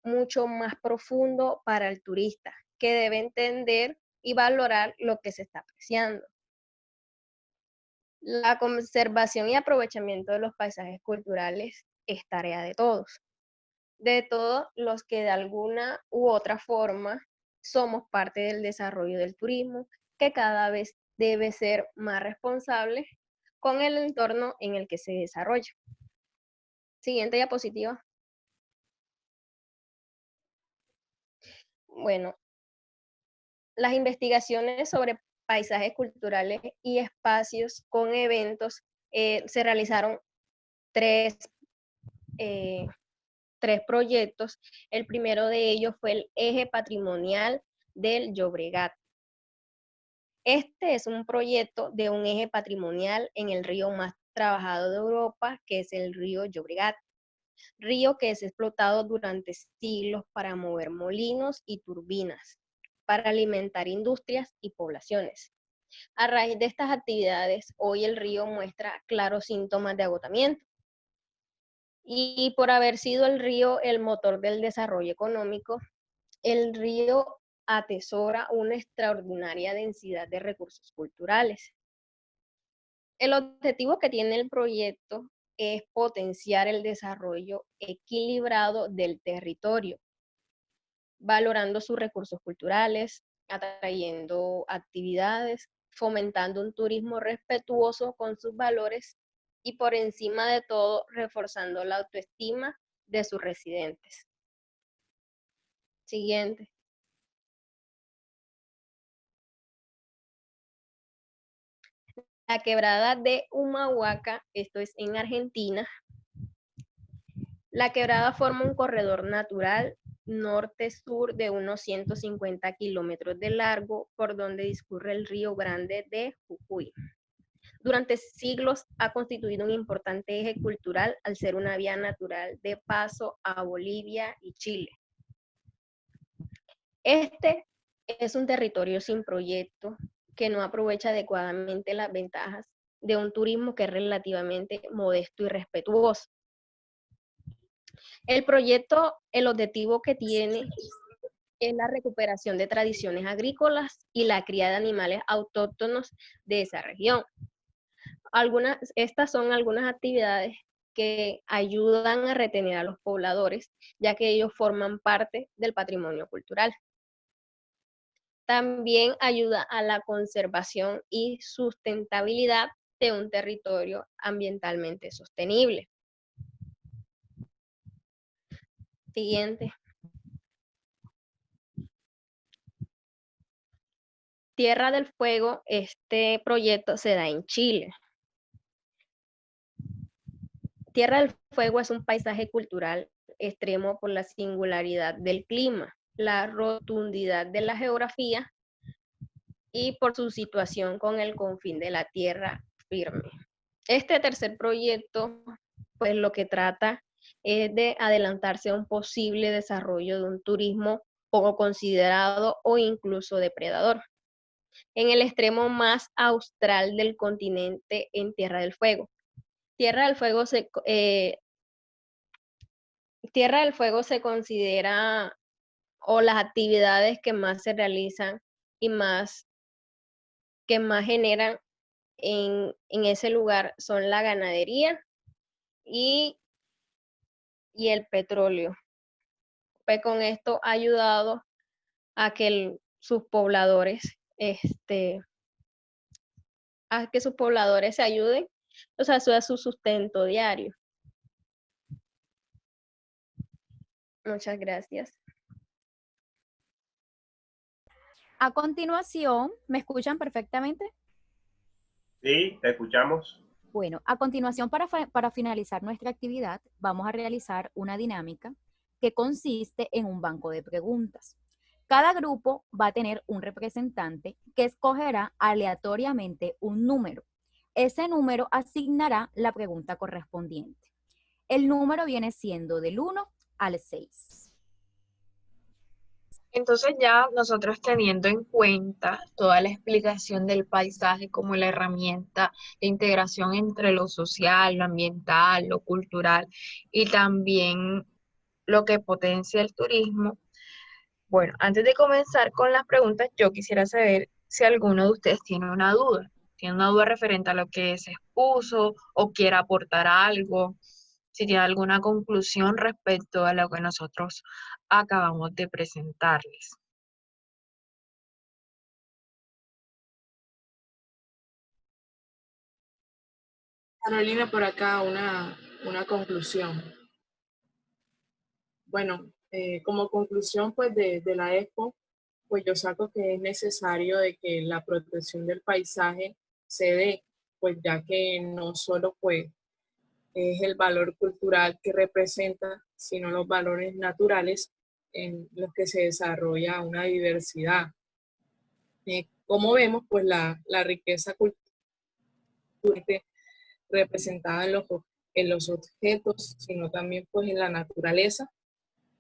mucho más profundo para el turista, que debe entender y valorar lo que se está apreciando. La conservación y aprovechamiento de los paisajes culturales es tarea de todos los que de alguna u otra forma somos parte del desarrollo del turismo, que cada vez debe ser más responsable con el entorno en el que se desarrolla. Siguiente diapositiva. Bueno, las investigaciones sobre paisajes culturales y espacios con eventos se realizaron tres proyectos. El primero de ellos fue el Eje Patrimonial del Llobregat. Este es un proyecto de un eje patrimonial en el río más trabajado de Europa, que es el río Llobregat. Río que es explotado durante siglos para mover molinos y turbinas, para alimentar industrias y poblaciones. A raíz de estas actividades, hoy el río muestra claros síntomas de agotamiento. Y por haber sido el río el motor del desarrollo económico, el río atesora una extraordinaria densidad de recursos culturales. El objetivo que tiene el proyecto es potenciar el desarrollo equilibrado del territorio, valorando sus recursos culturales, atrayendo actividades, fomentando un turismo respetuoso con sus valores y por encima de todo reforzando la autoestima de sus residentes. Siguiente. La quebrada de Humahuaca, esto es en Argentina. La quebrada forma un corredor natural norte-sur de unos 150 kilómetros de largo por donde discurre el río Grande de Jujuy. Durante siglos ha constituido un importante eje cultural al ser una vía natural de paso a Bolivia y Chile. Este es un territorio sin proyecto que no aprovecha adecuadamente las ventajas de un turismo que es relativamente modesto y respetuoso. El proyecto, el objetivo que tiene es la recuperación de tradiciones agrícolas y la cría de animales autóctonos de esa región. Estas son algunas actividades que ayudan a retener a los pobladores, ya que ellos forman parte del patrimonio cultural. También ayuda a la conservación y sustentabilidad de un territorio ambientalmente sostenible. Siguiente. Tierra del Fuego, este proyecto se da en Chile. Tierra del Fuego es un paisaje cultural extremo por la singularidad del clima, la rotundidad de la geografía y por su situación con el confín de la tierra firme. Este tercer proyecto, pues lo que trata es de adelantarse a un posible desarrollo de un turismo poco considerado o incluso depredador, en el extremo más austral del continente en Tierra del Fuego. Tierra del Fuego se considera, o las actividades que más se realizan y que más generan en ese lugar son la ganadería y el petróleo. Pues con esto ha ayudado a que sus pobladores se ayuden, o sea, eso es su sustento diario. Muchas gracias. A continuación, ¿me escuchan perfectamente? Sí, te escuchamos. Bueno, a continuación, para finalizar nuestra actividad, vamos a realizar una dinámica que consiste en un banco de preguntas. Cada grupo va a tener un representante que escogerá aleatoriamente un número. Ese número asignará la pregunta correspondiente. El número viene siendo del 1 al 6. Entonces ya nosotros teniendo en cuenta toda la explicación del paisaje como la herramienta de integración entre lo social, lo ambiental, lo cultural y también lo que potencia el turismo. Bueno, antes de comenzar con las preguntas, yo quisiera saber si alguno de ustedes tiene una duda referente a lo que se expuso o quiere aportar algo, si tiene alguna conclusión respecto a lo que nosotros acabamos de presentarles. Carolina, por acá una conclusión. Bueno, como conclusión pues de la expo, pues yo saco que es necesario de que la protección del paisaje se dé, pues ya que no solo pues es el valor cultural que representa, sino los valores naturales en los que se desarrolla una diversidad. Como vemos, pues la riqueza cultural representada en los objetos, sino también pues en la naturaleza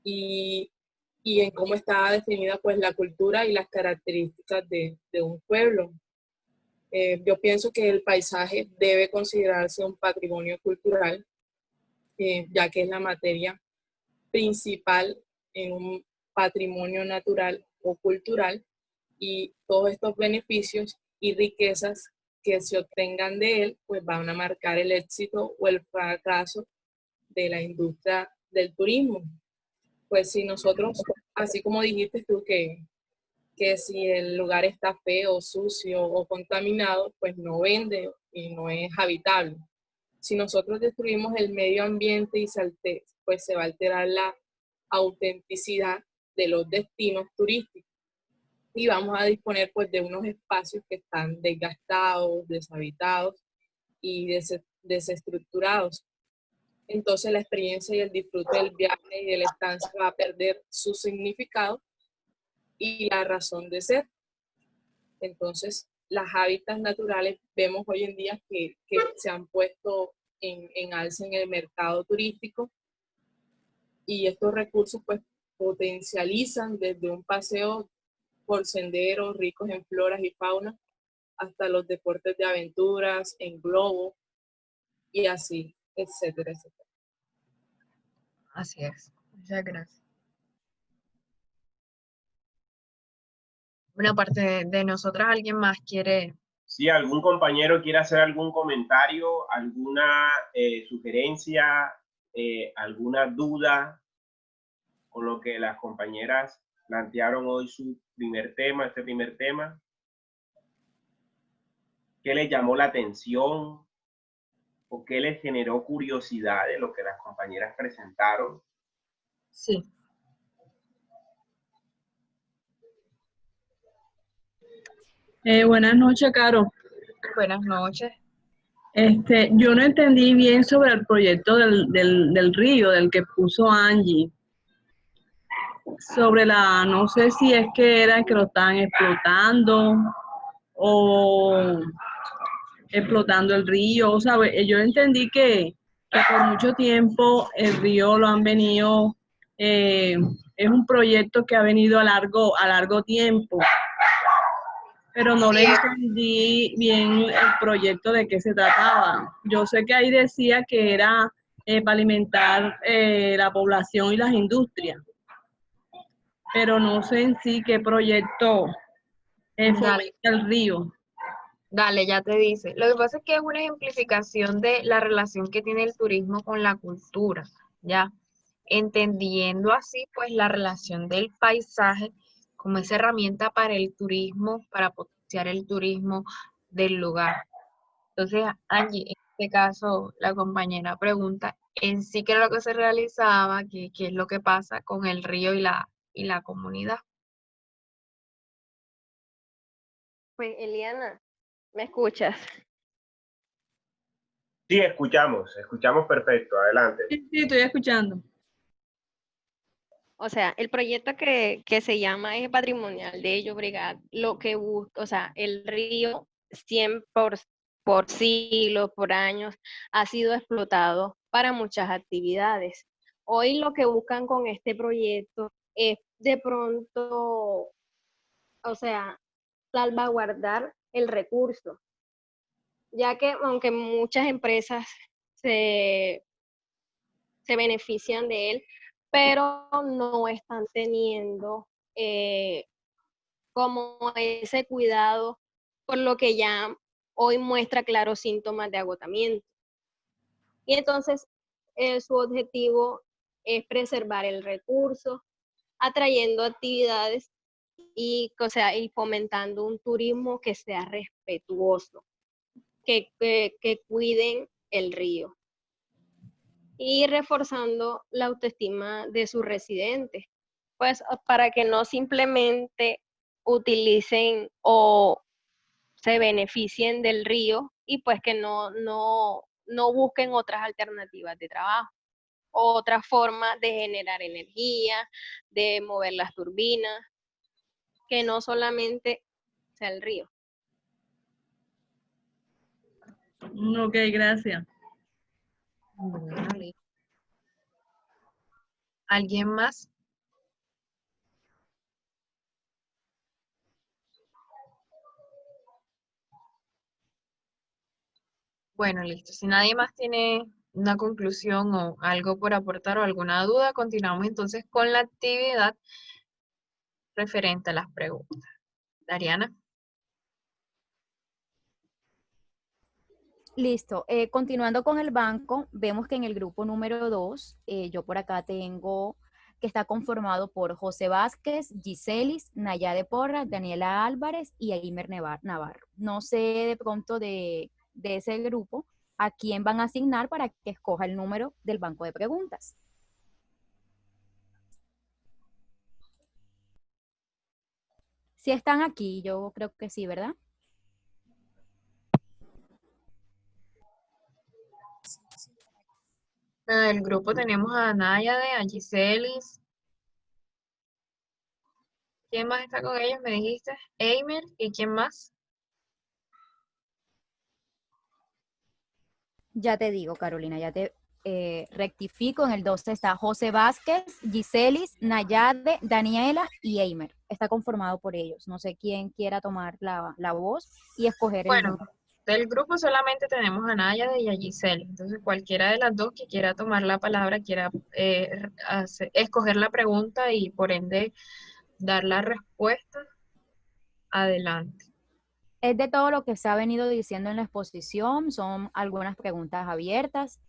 y en cómo está definida pues la cultura y las características de un pueblo. Yo pienso que el paisaje debe considerarse un patrimonio cultural, ya que es la materia principal en un patrimonio natural o cultural, y todos estos beneficios y riquezas que se obtengan de él, pues van a marcar el éxito o el fracaso de la industria del turismo. Pues si nosotros, así como dijiste tú, que si el lugar está feo, sucio o contaminado, pues no vende y no es habitable. Si nosotros destruimos el medio ambiente pues se va a alterar la autenticidad de los destinos turísticos y vamos a disponer pues de unos espacios que están desgastados, deshabitados y desestructurados. Entonces la experiencia y el disfrute del viaje y de la estancia va a perder su significado y la razón de ser. Entonces, las hábitats naturales vemos hoy en día que se han puesto en alza en el mercado turístico, y estos recursos pues potencializan desde un paseo por senderos ricos en floras y fauna hasta los deportes de aventuras en globo y así, etcétera, etcétera. Así es. Muchas gracias. Una parte de nosotras, ¿alguien más quiere? Si algún compañero quiere hacer algún comentario, alguna sugerencia, alguna duda con lo que las compañeras plantearon hoy este primer tema, ¿qué les llamó la atención o qué les generó curiosidad de lo que las compañeras presentaron? Sí. Buenas noches, Caro. Buenas noches. Yo no entendí bien sobre el proyecto del río, del que puso Angie. Sobre no sé si es que era que lo estaban explotando o explotando el río. O sea, yo entendí que por mucho tiempo el río lo han venido, es un proyecto que ha venido a largo tiempo. Pero no le entendí bien el proyecto de qué se trataba. Yo sé que ahí decía que era para alimentar la población y las industrias, pero no sé en sí qué proyecto fomenta el río. Dale, ya te dice. Lo que pasa es que es una ejemplificación de la relación que tiene el turismo con la cultura, ¿ya? Entendiendo así, pues, la relación del paisaje como esa herramienta para el turismo, para potenciar el turismo del lugar. Entonces, Angie, en este caso, la compañera pregunta en sí qué era lo que se realizaba, qué es lo que pasa con el río y la comunidad. Pues, Eliana, ¿me escuchas? Sí, escuchamos perfecto, adelante. Sí, estoy escuchando. O sea, el proyecto que se llama Eje Patrimonial de Llobregat, lo que busca, o sea, el río 100 por siglos, por años, ha sido explotado para muchas actividades. Hoy lo que buscan con este proyecto es de pronto, o sea, salvaguardar el recurso, ya que aunque muchas empresas se benefician de él, pero no están teniendo como ese cuidado, por lo que ya hoy muestra claros síntomas de agotamiento. Y entonces su objetivo es preservar el recurso, atrayendo actividades y, o sea, y fomentando un turismo que sea respetuoso, que cuiden el río y reforzando la autoestima de sus residentes, pues para que no simplemente utilicen o se beneficien del río y pues que no busquen otras alternativas de trabajo, o otras formas de generar energía, de mover las turbinas, que no solamente sea el río. Ok, gracias. Bueno, listo. ¿Alguien más? Bueno, listo. Si nadie más tiene una conclusión o algo por aportar o alguna duda, continuamos entonces con la actividad referente a las preguntas. Dariana. Listo. Continuando con el banco, vemos que en el grupo número 2, yo por acá tengo que está conformado por José Vázquez, Giselis, Nayade Porras, Daniela Álvarez y Eimer Navarro. No sé de pronto de ese grupo a quién van a asignar para que escoja el número del banco de preguntas. Si están aquí, yo creo que sí, ¿verdad? En el grupo tenemos a Nayade, a Giselis. ¿Quién más está con ellos? Me dijiste. Eimer. ¿Y quién más? Ya te digo, Carolina, ya te rectifico. En el 12 está José Vázquez, Giselis, Nayade, Daniela y Eimer. Está conformado por ellos. No sé quién quiera tomar la voz y escoger el Bueno, número. del grupo solamente tenemos a Nayade y a Giselle. Entonces, cualquiera de las dos que quiera tomar la palabra, quiera escoger la pregunta y por ende dar la respuesta, adelante. Es de todo lo que se ha venido diciendo en la exposición, son algunas preguntas abiertas.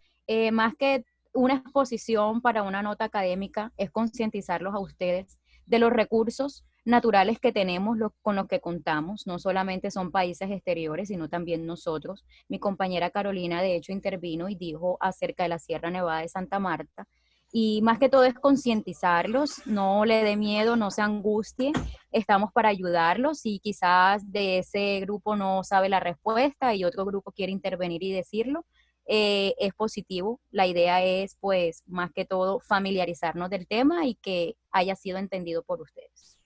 Más que una exposición para una nota académica, es concientizarlos a ustedes de los recursos naturales que tenemos, con los que contamos. No solamente son países exteriores, sino también nosotros. Mi compañera Carolina, de hecho, intervino y dijo acerca de la Sierra Nevada de Santa Marta. Y más que todo es concientizarlos, no le dé miedo, no se angustie, estamos para ayudarlos. Si quizás de ese grupo no sabe la respuesta y otro grupo quiere intervenir y decirlo, es positivo. La idea es, pues, más que todo, familiarizarnos del tema y que haya sido entendido por ustedes.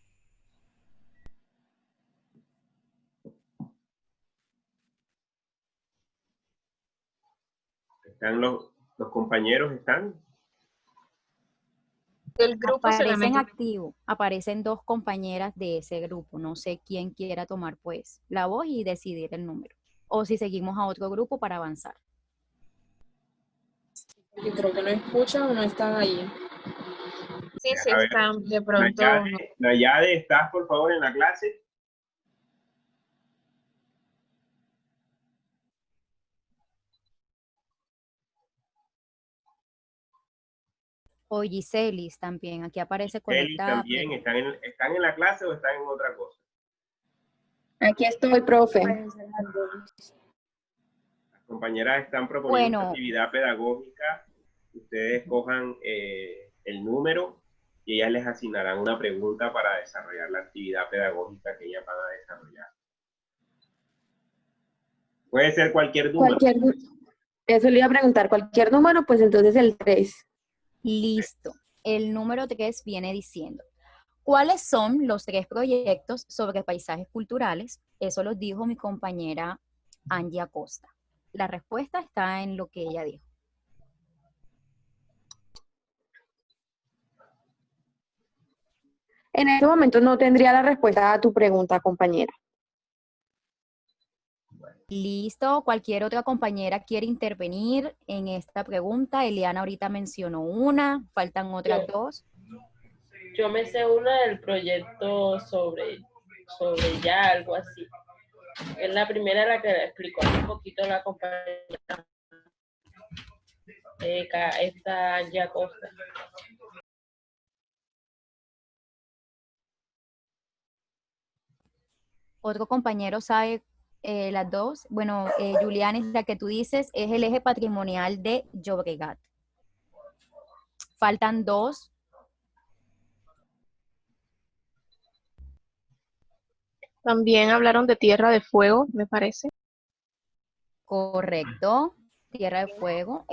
¿Están los compañeros? ¿Están? Del grupo Aparecen solamente activos, aparecen dos compañeras de ese grupo. No sé quién quiera tomar, pues, la voz y decidir el número. O si seguimos a otro grupo para avanzar. Yo creo que no escuchan o no están ahí. sí A ver, están, de pronto no. Nayade, ¿estás por favor en la clase? O Giselis también, aquí aparece Eli conectada. también, ¿están en la clase o están en otra cosa? Aquí estoy, profe. Las compañeras están proponiendo una actividad pedagógica. Ustedes cojan el número y ellas les asignarán una pregunta para desarrollar la actividad pedagógica que ellas van a desarrollar. Puede ser cualquier número. Eso le iba a preguntar, cualquier número, pues entonces el 3. Listo. El número 3 viene diciendo, ¿cuáles son los 3 proyectos sobre paisajes culturales? Eso los dijo mi compañera Angie Acosta. La respuesta está en lo que ella dijo. En este momento no tendría la respuesta a tu pregunta, compañera. Listo. ¿Cualquier otra compañera quiere intervenir en esta pregunta? Eliana ahorita mencionó una, faltan otras dos. Yo me sé una del proyecto sobre ya, algo así. Es la primera la que explicó un poquito la compañera esta ya Costa. ¿Otro compañero sabe las dos? Bueno, Julianis, la que tú dices es el eje patrimonial de Llobregat. Faltan dos. También hablaron de Tierra de Fuego, me parece. Correcto. Tierra de Fuego.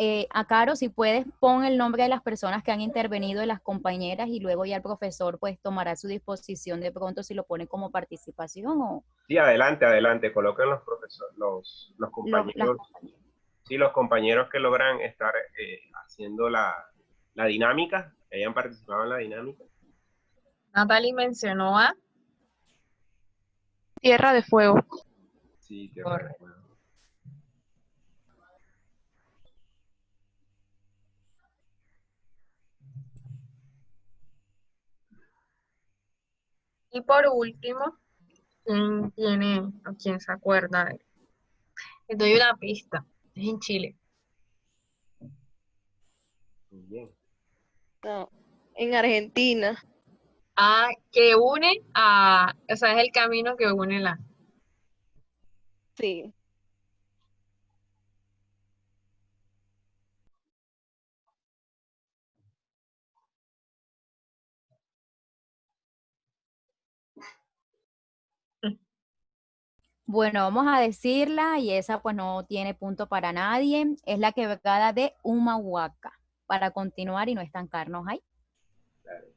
Caro, si puedes, pon el nombre de las personas que han intervenido, de las compañeras, y luego ya el profesor pues tomará su disposición de pronto si lo pone como participación o... Sí, adelante, coloquen los profesores, los compañeros. Sí, los compañeros que logran estar haciendo la dinámica, que hayan participado en la dinámica. Natalie mencionó a... Tierra de Fuego. Sí, Tierra de Fuego. Y por último, ¿quién tiene o quién se acuerda de? Les doy una pista. Es en Chile. Muy bien. No, en Argentina. Ah, que une a, o sea, es el camino que une la. Sí. Bueno, vamos a decirla y esa pues no tiene punto para nadie. Es la quebrada de Humahuaca. Para continuar y no estancarnos ahí. Claro.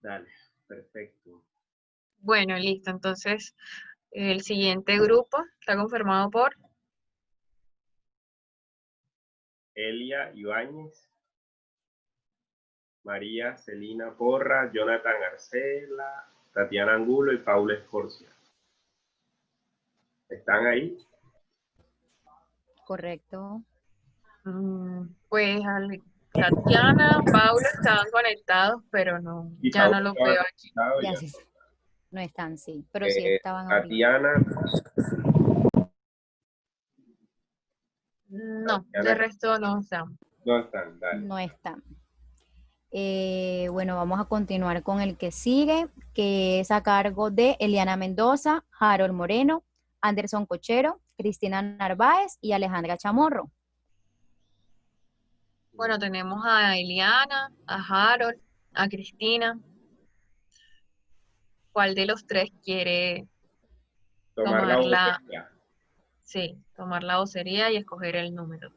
Dale, perfecto. Bueno, listo. Entonces, el siguiente grupo está conformado por Elia Ibáñez, María Celina Porra, Jonathan Arcela, Tatiana Angulo y Paula Escorcia. ¿Están ahí? Correcto. Pues Tatiana, Paula estaban conectados, pero no, Y ya Paula no los estaba veo aquí. conectado Ya ya. sí, no están, sí, pero sí estaban ahorita. Tatiana. No, de resto no están. No están, dale. No están. Bueno, vamos a continuar con el que sigue, que es a cargo de Eliana Mendoza, Harold Moreno, Anderson Cochero, Cristina Narváez y Alejandra Chamorro. Bueno, tenemos a Eliana, a Harold, a Cristina. ¿Cuál de los tres quiere Tomar la tomar vocería. sí, tomar la vocería y escoger el número?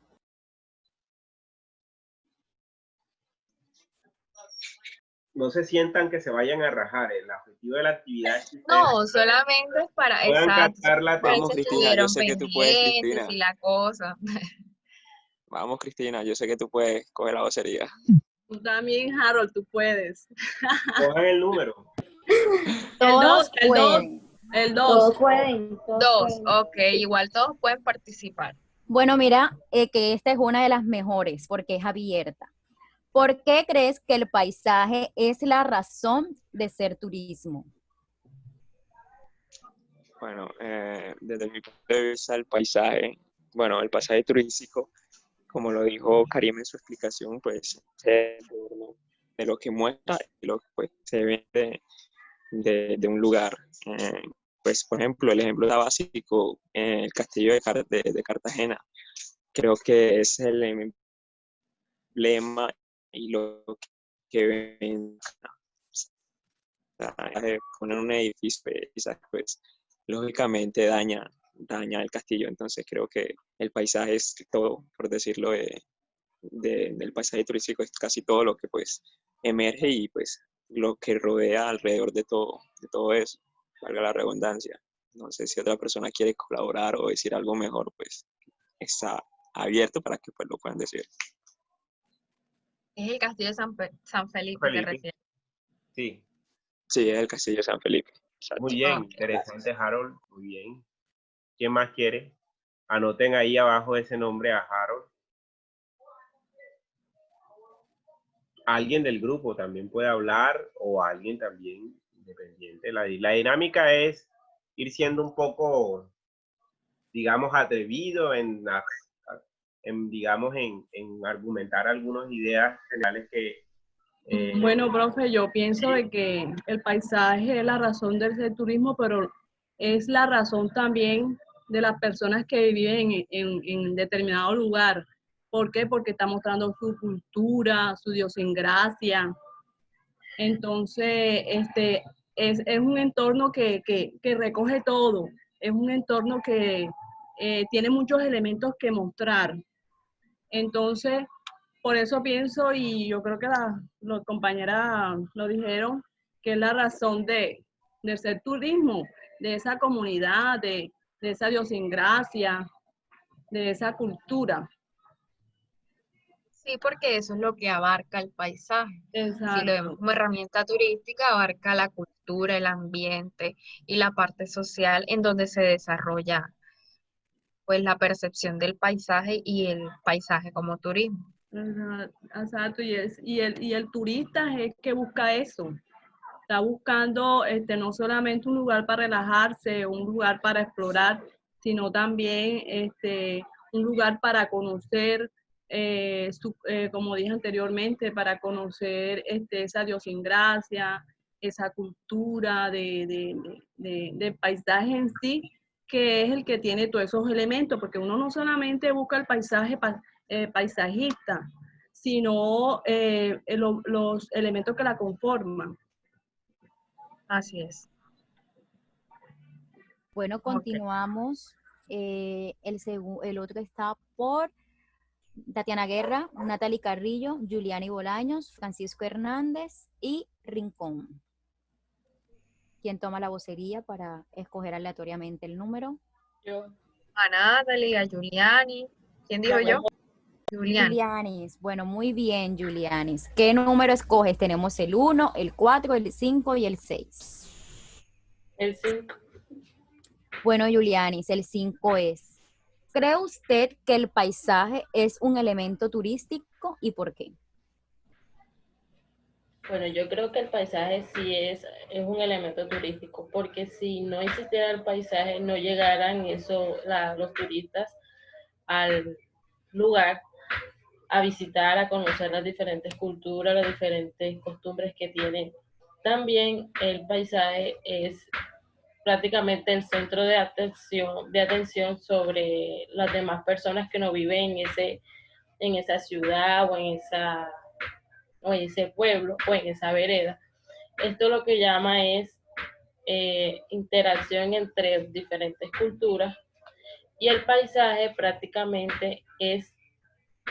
No se sientan que se vayan a rajar. El objetivo de la actividad es que No, solamente es para, puedan exacto, captar la para Vamos, que atención. Cristina, yo estuvieron sé que tú puedes, pendientes Cristina. y la cosa. Vamos, Cristina, yo sé que tú puedes coger la vocería. Tú también, Harold, tú puedes. Cojan el número. Todos el 2. pueden. El 2. Todos pueden. Dos, ok, igual todos pueden participar. Bueno, mira, que esta es una de las mejores porque es abierta. ¿Por qué crees que el paisaje es la razón de ser turismo? Bueno, desde mi punto de vista, el paisaje turístico, como lo dijo Karim en su explicación, pues es de lo que muestra y lo que pues, se ve de un lugar. Pues, por ejemplo, el ejemplo básico, el castillo de Cartagena, creo que es el emblema y lo que ven. Poner un edificio, quizás, pues, lógicamente daña el castillo. Entonces creo que el paisaje es todo, por decirlo, del paisaje turístico es casi todo lo que pues emerge y pues lo que rodea alrededor de todo eso, valga la redundancia. No sé si otra persona quiere colaborar o decir algo mejor, pues está abierto para que pues lo puedan decir. Es el castillo de San Felipe que Felipe. recibe. Sí, Sí, es el castillo de San Felipe. Exacto. muy bien, interesante, Harold, muy bien. ¿Quién más quiere? Anoten ahí abajo ese nombre a Harold. Alguien del grupo también puede hablar o alguien también independiente. La dinámica es ir siendo un poco, digamos, atrevido digamos, en argumentar algunas ideas generales que... Bueno, profe, yo pienso de que el paisaje es la razón del turismo, pero es la razón también de las personas que viven en determinado lugar. ¿Por qué? Porque está mostrando su cultura, su idiosincrasia. Entonces, es un entorno que recoge todo. Es un entorno que tiene muchos elementos que mostrar. Entonces, por eso pienso, y yo creo que las compañeras lo dijeron, que es la razón de ser turismo, de esa comunidad, de esa idiosincrasia, de esa cultura. Sí, porque eso es lo que abarca el paisaje. Si lo vemos Exacto. como herramienta turística, abarca la cultura, el ambiente y la parte social en donde se desarrolla pues la percepción del paisaje y el paisaje como turismo. Exacto, y el turista es el que busca eso. Está buscando no solamente un lugar para relajarse, un lugar para explorar, sino también un lugar para conocer, como dije anteriormente, para conocer esa idiosincrasia, esa cultura del paisaje en sí, que es el que tiene todos esos elementos, porque uno no solamente busca el paisaje paisajista, sino los elementos que la conforman. Así es. Bueno, continuamos. El otro está por Tatiana Guerra, Natalie Carrillo, Juliani Bolaños, Francisco Hernández y Rincón. ¿Quién toma la vocería para escoger aleatoriamente el número? Yo. A Natalie, a Giuliani. ¿Quién dijo yo? Giuliani. Julianis. Bueno, muy bien, Julianis. ¿Qué número escoges? Tenemos el 1, el 4, el 5 y el 6. El 5. Bueno, Julianis, el 5 es: ¿cree usted que el paisaje es un elemento turístico y por qué? Bueno, yo creo que el paisaje sí es un elemento turístico, porque si no existiera el paisaje, no llegaran los turistas al lugar a visitar, a conocer las diferentes culturas, las diferentes costumbres que tienen. También el paisaje es prácticamente el centro de atención sobre las demás personas que no viven en esa ciudad o en ese pueblo o en esa vereda. Esto lo que llama es interacción entre diferentes culturas, y el paisaje prácticamente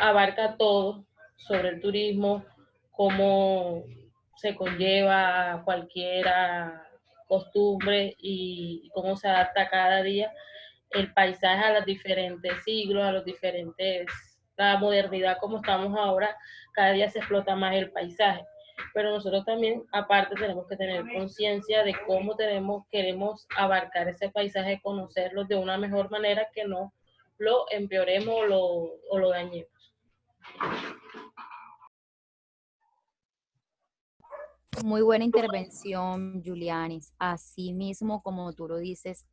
abarca todo sobre el turismo, cómo se conlleva cualquier costumbre y cómo se adapta cada día el paisaje a los diferentes siglos, la modernidad como estamos ahora. Cada día se explota más el paisaje, pero nosotros también aparte tenemos que tener conciencia de cómo queremos abarcar ese paisaje, conocerlo de una mejor manera, que no lo empeoremos o lo dañemos. Muy buena intervención, Julianis. Así mismo, como tú lo dices,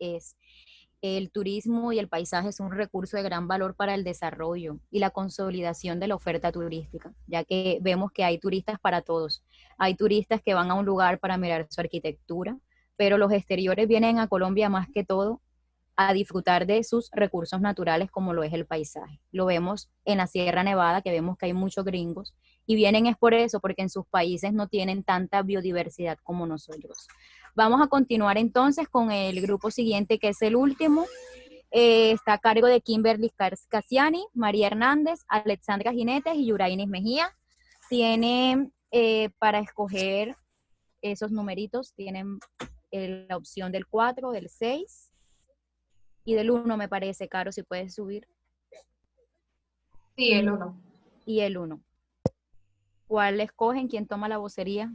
el turismo y el paisaje es un recurso de gran valor para el desarrollo y la consolidación de la oferta turística, ya que vemos que hay turistas para todos. Hay turistas que van a un lugar para mirar su arquitectura, pero los exteriores vienen a Colombia más que todo a disfrutar de sus recursos naturales, como lo es el paisaje. Lo vemos en la Sierra Nevada, que vemos que hay muchos gringos, y vienen es por eso, porque en sus países no tienen tanta biodiversidad como nosotros. Vamos a continuar entonces con el grupo siguiente, que es el último. Está a cargo de Kimberly Cassiani, María Hernández, Alexandra Jinetes y Yurainis Mejía. Tienen para escoger esos numeritos, tienen la opción del 4, del 6 y del 1, me parece. Caro, si puedes subir. Sí, el 1. Y el 1. ¿Cuál escogen? ¿Quién toma la vocería?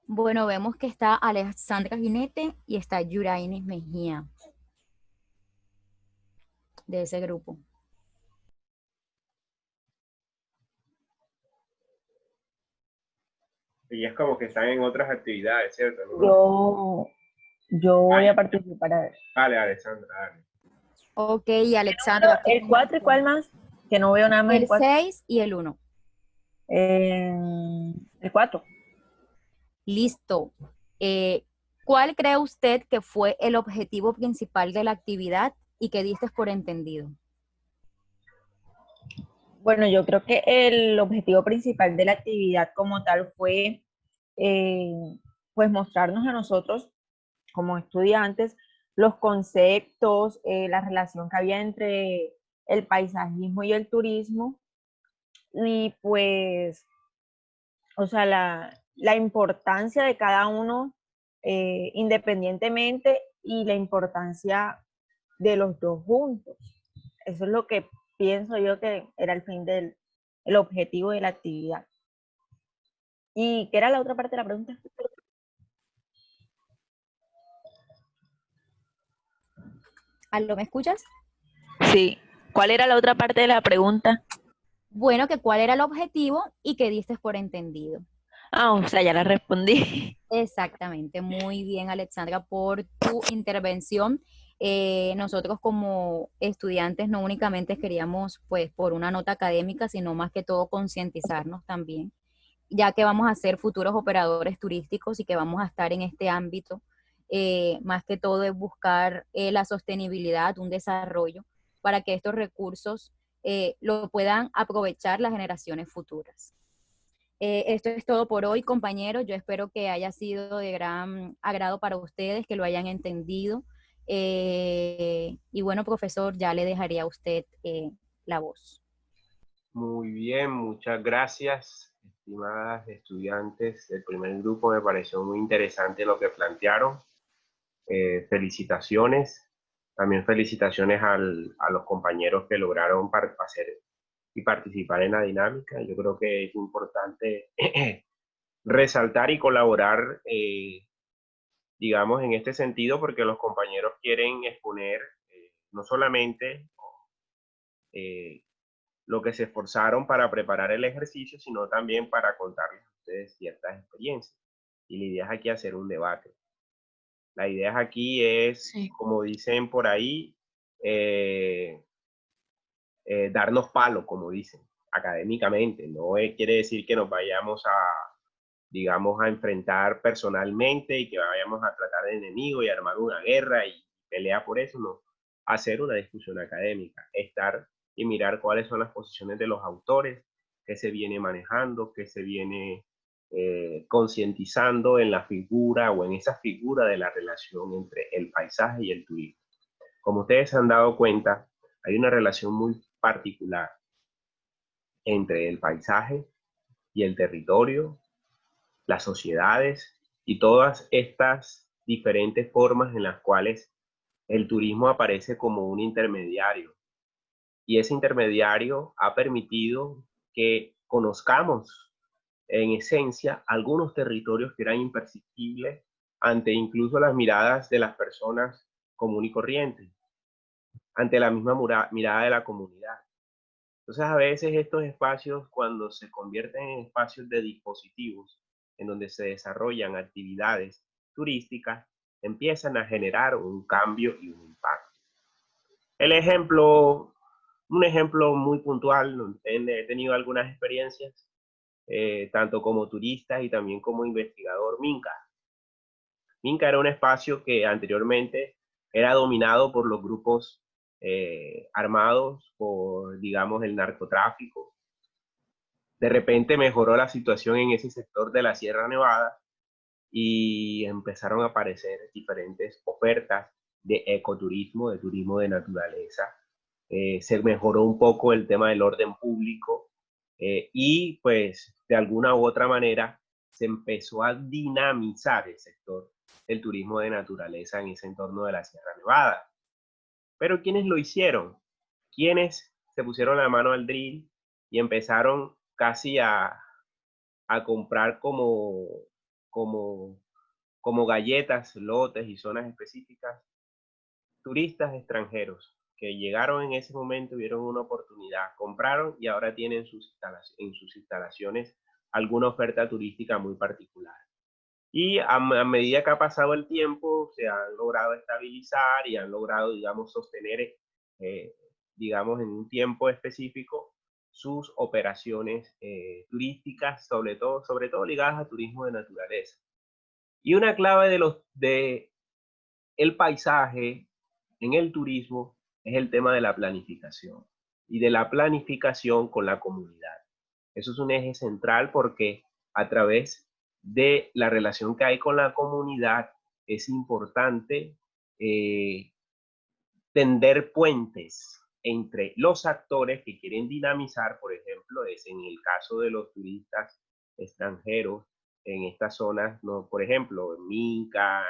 Bueno, vemos que está Alexandra Ginete y está Yurainis Mejía de ese grupo. Ellas como que están en otras actividades, ¿cierto? ¿No? Yo voy a participar. A ver. Dale, Alexandra, dale. Ok, y Alexandra. ¿El 4 y cuál más? Que no veo nada más. El 6 y el 1. El 4. Listo. ¿Cuál cree usted que fue el objetivo principal de la actividad y que diste por entendido? Bueno, yo creo que el objetivo principal de la actividad como tal fue pues mostrarnos a nosotros como estudiantes los conceptos, la relación que había entre el paisajismo y el turismo y pues, o sea, la importancia de cada uno independientemente y la importancia de los dos juntos. Eso es lo que pienso yo que era el objetivo de la actividad. ¿Y qué era la otra parte de la pregunta? ¿Aló, me escuchas? Sí. ¿Cuál era la otra parte de la pregunta? Bueno, que cuál era el objetivo y que diste por entendido. Ah, o sea, ya la respondí. Exactamente, muy bien, Alexandra, por tu intervención. Nosotros como estudiantes no únicamente queríamos, pues, por una nota académica, sino más que todo concientizarnos también, ya que vamos a ser futuros operadores turísticos y que vamos a estar en este ámbito. Más que todo es buscar la sostenibilidad, un desarrollo, para que estos recursos lo puedan aprovechar las generaciones futuras. Esto es todo por hoy, compañeros. Yo espero que haya sido de gran agrado para ustedes, que lo hayan entendido. Y bueno, profesor, ya le dejaría a usted la voz. Muy bien, muchas gracias, estimadas estudiantes del primer grupo. Me pareció muy interesante lo que plantearon. Felicitaciones. También felicitaciones a los compañeros que lograron hacer y participar en la dinámica. Yo creo que es importante resaltar y colaborar, digamos, en este sentido, porque los compañeros quieren exponer no solamente lo que se esforzaron para preparar el ejercicio, sino también para contarles a ustedes ciertas experiencias. Y la idea es aquí hacer un debate. La idea aquí es, como dicen por ahí, darnos palo, como dicen, académicamente. No quiere decir que nos vayamos digamos, a enfrentar personalmente y que vayamos a tratar de enemigo y armar una guerra y pelear por eso, no. Hacer una discusión académica, estar y mirar cuáles son las posiciones de los autores, qué se viene manejando, qué se viene concientizando en la figura o en esa figura de la relación entre el paisaje y el turismo. Como ustedes se han dado cuenta, hay una relación muy particular entre el paisaje y el territorio, las sociedades y todas estas diferentes formas en las cuales el turismo aparece como un intermediario. Y ese intermediario ha permitido que conozcamos en esencia algunos territorios que eran imperceptibles ante incluso las miradas de las personas común y corrientes, ante la misma mirada de la comunidad. Entonces a veces estos espacios, cuando se convierten en espacios de dispositivos, en donde se desarrollan actividades turísticas, empiezan a generar un cambio y un impacto. Un ejemplo muy puntual, he tenido algunas experiencias, tanto como turista y también como investigador, Minca. Minca era un espacio que anteriormente era dominado por los grupos armados, por, digamos, el narcotráfico. De repente mejoró la situación en ese sector de la Sierra Nevada y empezaron a aparecer diferentes ofertas de ecoturismo, de turismo de naturaleza. Se mejoró un poco el tema del orden público y pues de alguna u otra manera se empezó a dinamizar el sector del turismo de naturaleza en ese entorno de la Sierra Nevada. Pero ¿quiénes lo hicieron? ¿Quiénes se pusieron la mano al drill y empezaron casi a comprar como galletas, lotes y zonas específicas? Turistas extranjeros que llegaron en ese momento, vieron una oportunidad, compraron y ahora tienen en sus instalaciones alguna oferta turística muy particular. Y a medida que ha pasado el tiempo, se han logrado estabilizar y han logrado, digamos, sostener, digamos, en un tiempo específico sus operaciones turísticas, sobre todo ligadas a turismo de naturaleza. Y una clave de el paisaje en el turismo es el tema de la planificación y de la planificación con la comunidad. Eso es un eje central porque a través de la relación que hay con la comunidad es importante tender puentes entre los actores que quieren dinamizar, por ejemplo, es en el caso de los turistas extranjeros en estas zonas, ¿no? Por ejemplo, en Minca,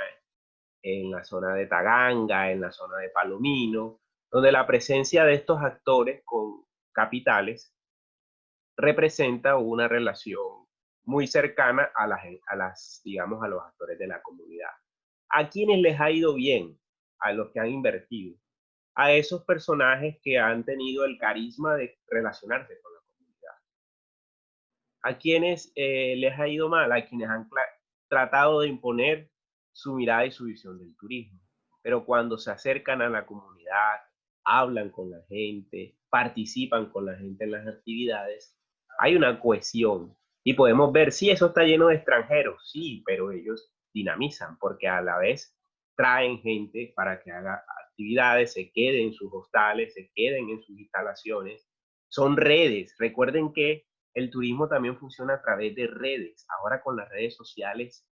en la zona de Taganga, en la zona de Palomino, donde la presencia de estos actores con capitales representa una relación muy cercana digamos, a los actores de la comunidad. ¿A quienes les ha ido bien? A los que han invertido. A esos personajes que han tenido el carisma de relacionarse con la comunidad. ¿A quienes les ha ido mal? A quienes han tratado de imponer su mirada y su visión del turismo. Pero cuando se acercan a la comunidad, hablan con la gente, participan con la gente en las actividades, hay una cohesión. Y podemos ver, sí, eso está lleno de extranjeros, sí, pero ellos dinamizan porque a la vez traen gente para que haga actividades, se queden en sus hostales, se queden en sus instalaciones. Son redes. Recuerden que el turismo también funciona a través de redes. Ahora con las redes sociales,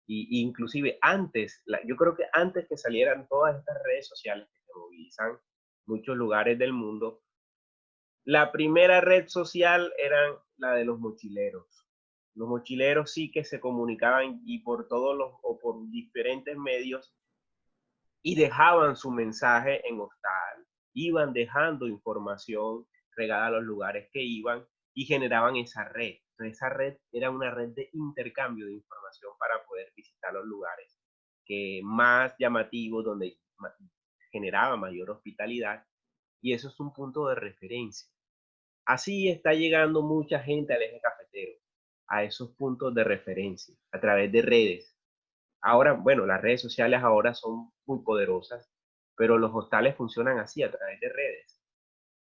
y inclusive antes, yo creo que antes que salieran todas estas redes sociales que se movilizan muchos lugares del mundo, la primera red social era la de los mochileros. Los mochileros sí que se comunicaban y por diferentes medios y dejaban su mensaje en hostal. Iban dejando información regada a los lugares que iban y generaban esa red. Entonces, esa red era una red de intercambio de información para poder visitar los lugares más llamativos, donde generaba mayor hospitalidad, y eso es un punto de referencia. Así está llegando mucha gente al eje cafetero, a esos puntos de referencia, a través de redes. Ahora, bueno, las redes sociales ahora son muy poderosas, pero los hostales funcionan así, a través de redes.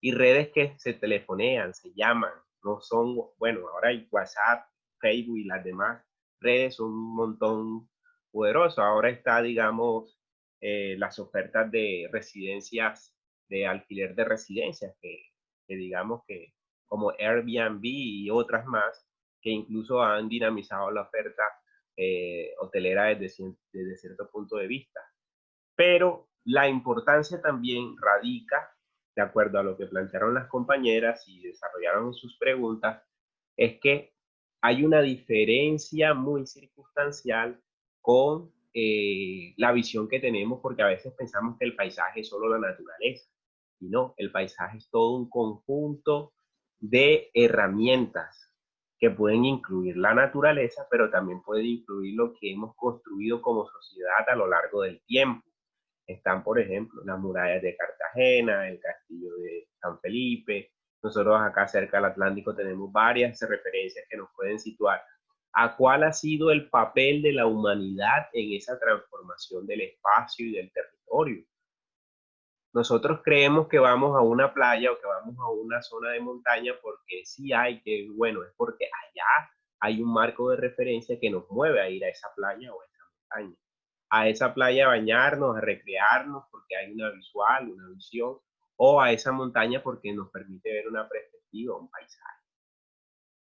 Y redes que se telefonean, se llaman, no son, bueno, ahora hay WhatsApp, Facebook y las demás redes son un montón poderoso. Ahora está, digamos, las ofertas de residencias, de alquiler de residencias, que digamos que como Airbnb y otras más, que incluso han dinamizado la oferta hotelera desde cierto punto de vista. Pero la importancia también radica, de acuerdo a lo que plantearon las compañeras y desarrollaron sus preguntas, es que hay una diferencia muy circunstancial con la visión que tenemos, porque a veces pensamos que el paisaje es solo la naturaleza, y no, el paisaje es todo un conjunto de herramientas que pueden incluir la naturaleza, pero también pueden incluir lo que hemos construido como sociedad a lo largo del tiempo. Están, por ejemplo, las murallas de Cartagena, el castillo de San Felipe. Nosotros acá cerca del Atlántico tenemos varias referencias que nos pueden situar a cuál ha sido el papel de la humanidad en esa transformación del espacio y del territorio. Nosotros creemos que vamos a una playa o que vamos a una zona de montaña porque sí hay que, bueno, es porque allá hay un marco de referencia que nos mueve a ir a esa playa o a esa montaña. A esa playa a bañarnos, a recrearnos porque hay una visual, una visión, o a esa montaña porque nos permite ver una perspectiva, un paisaje.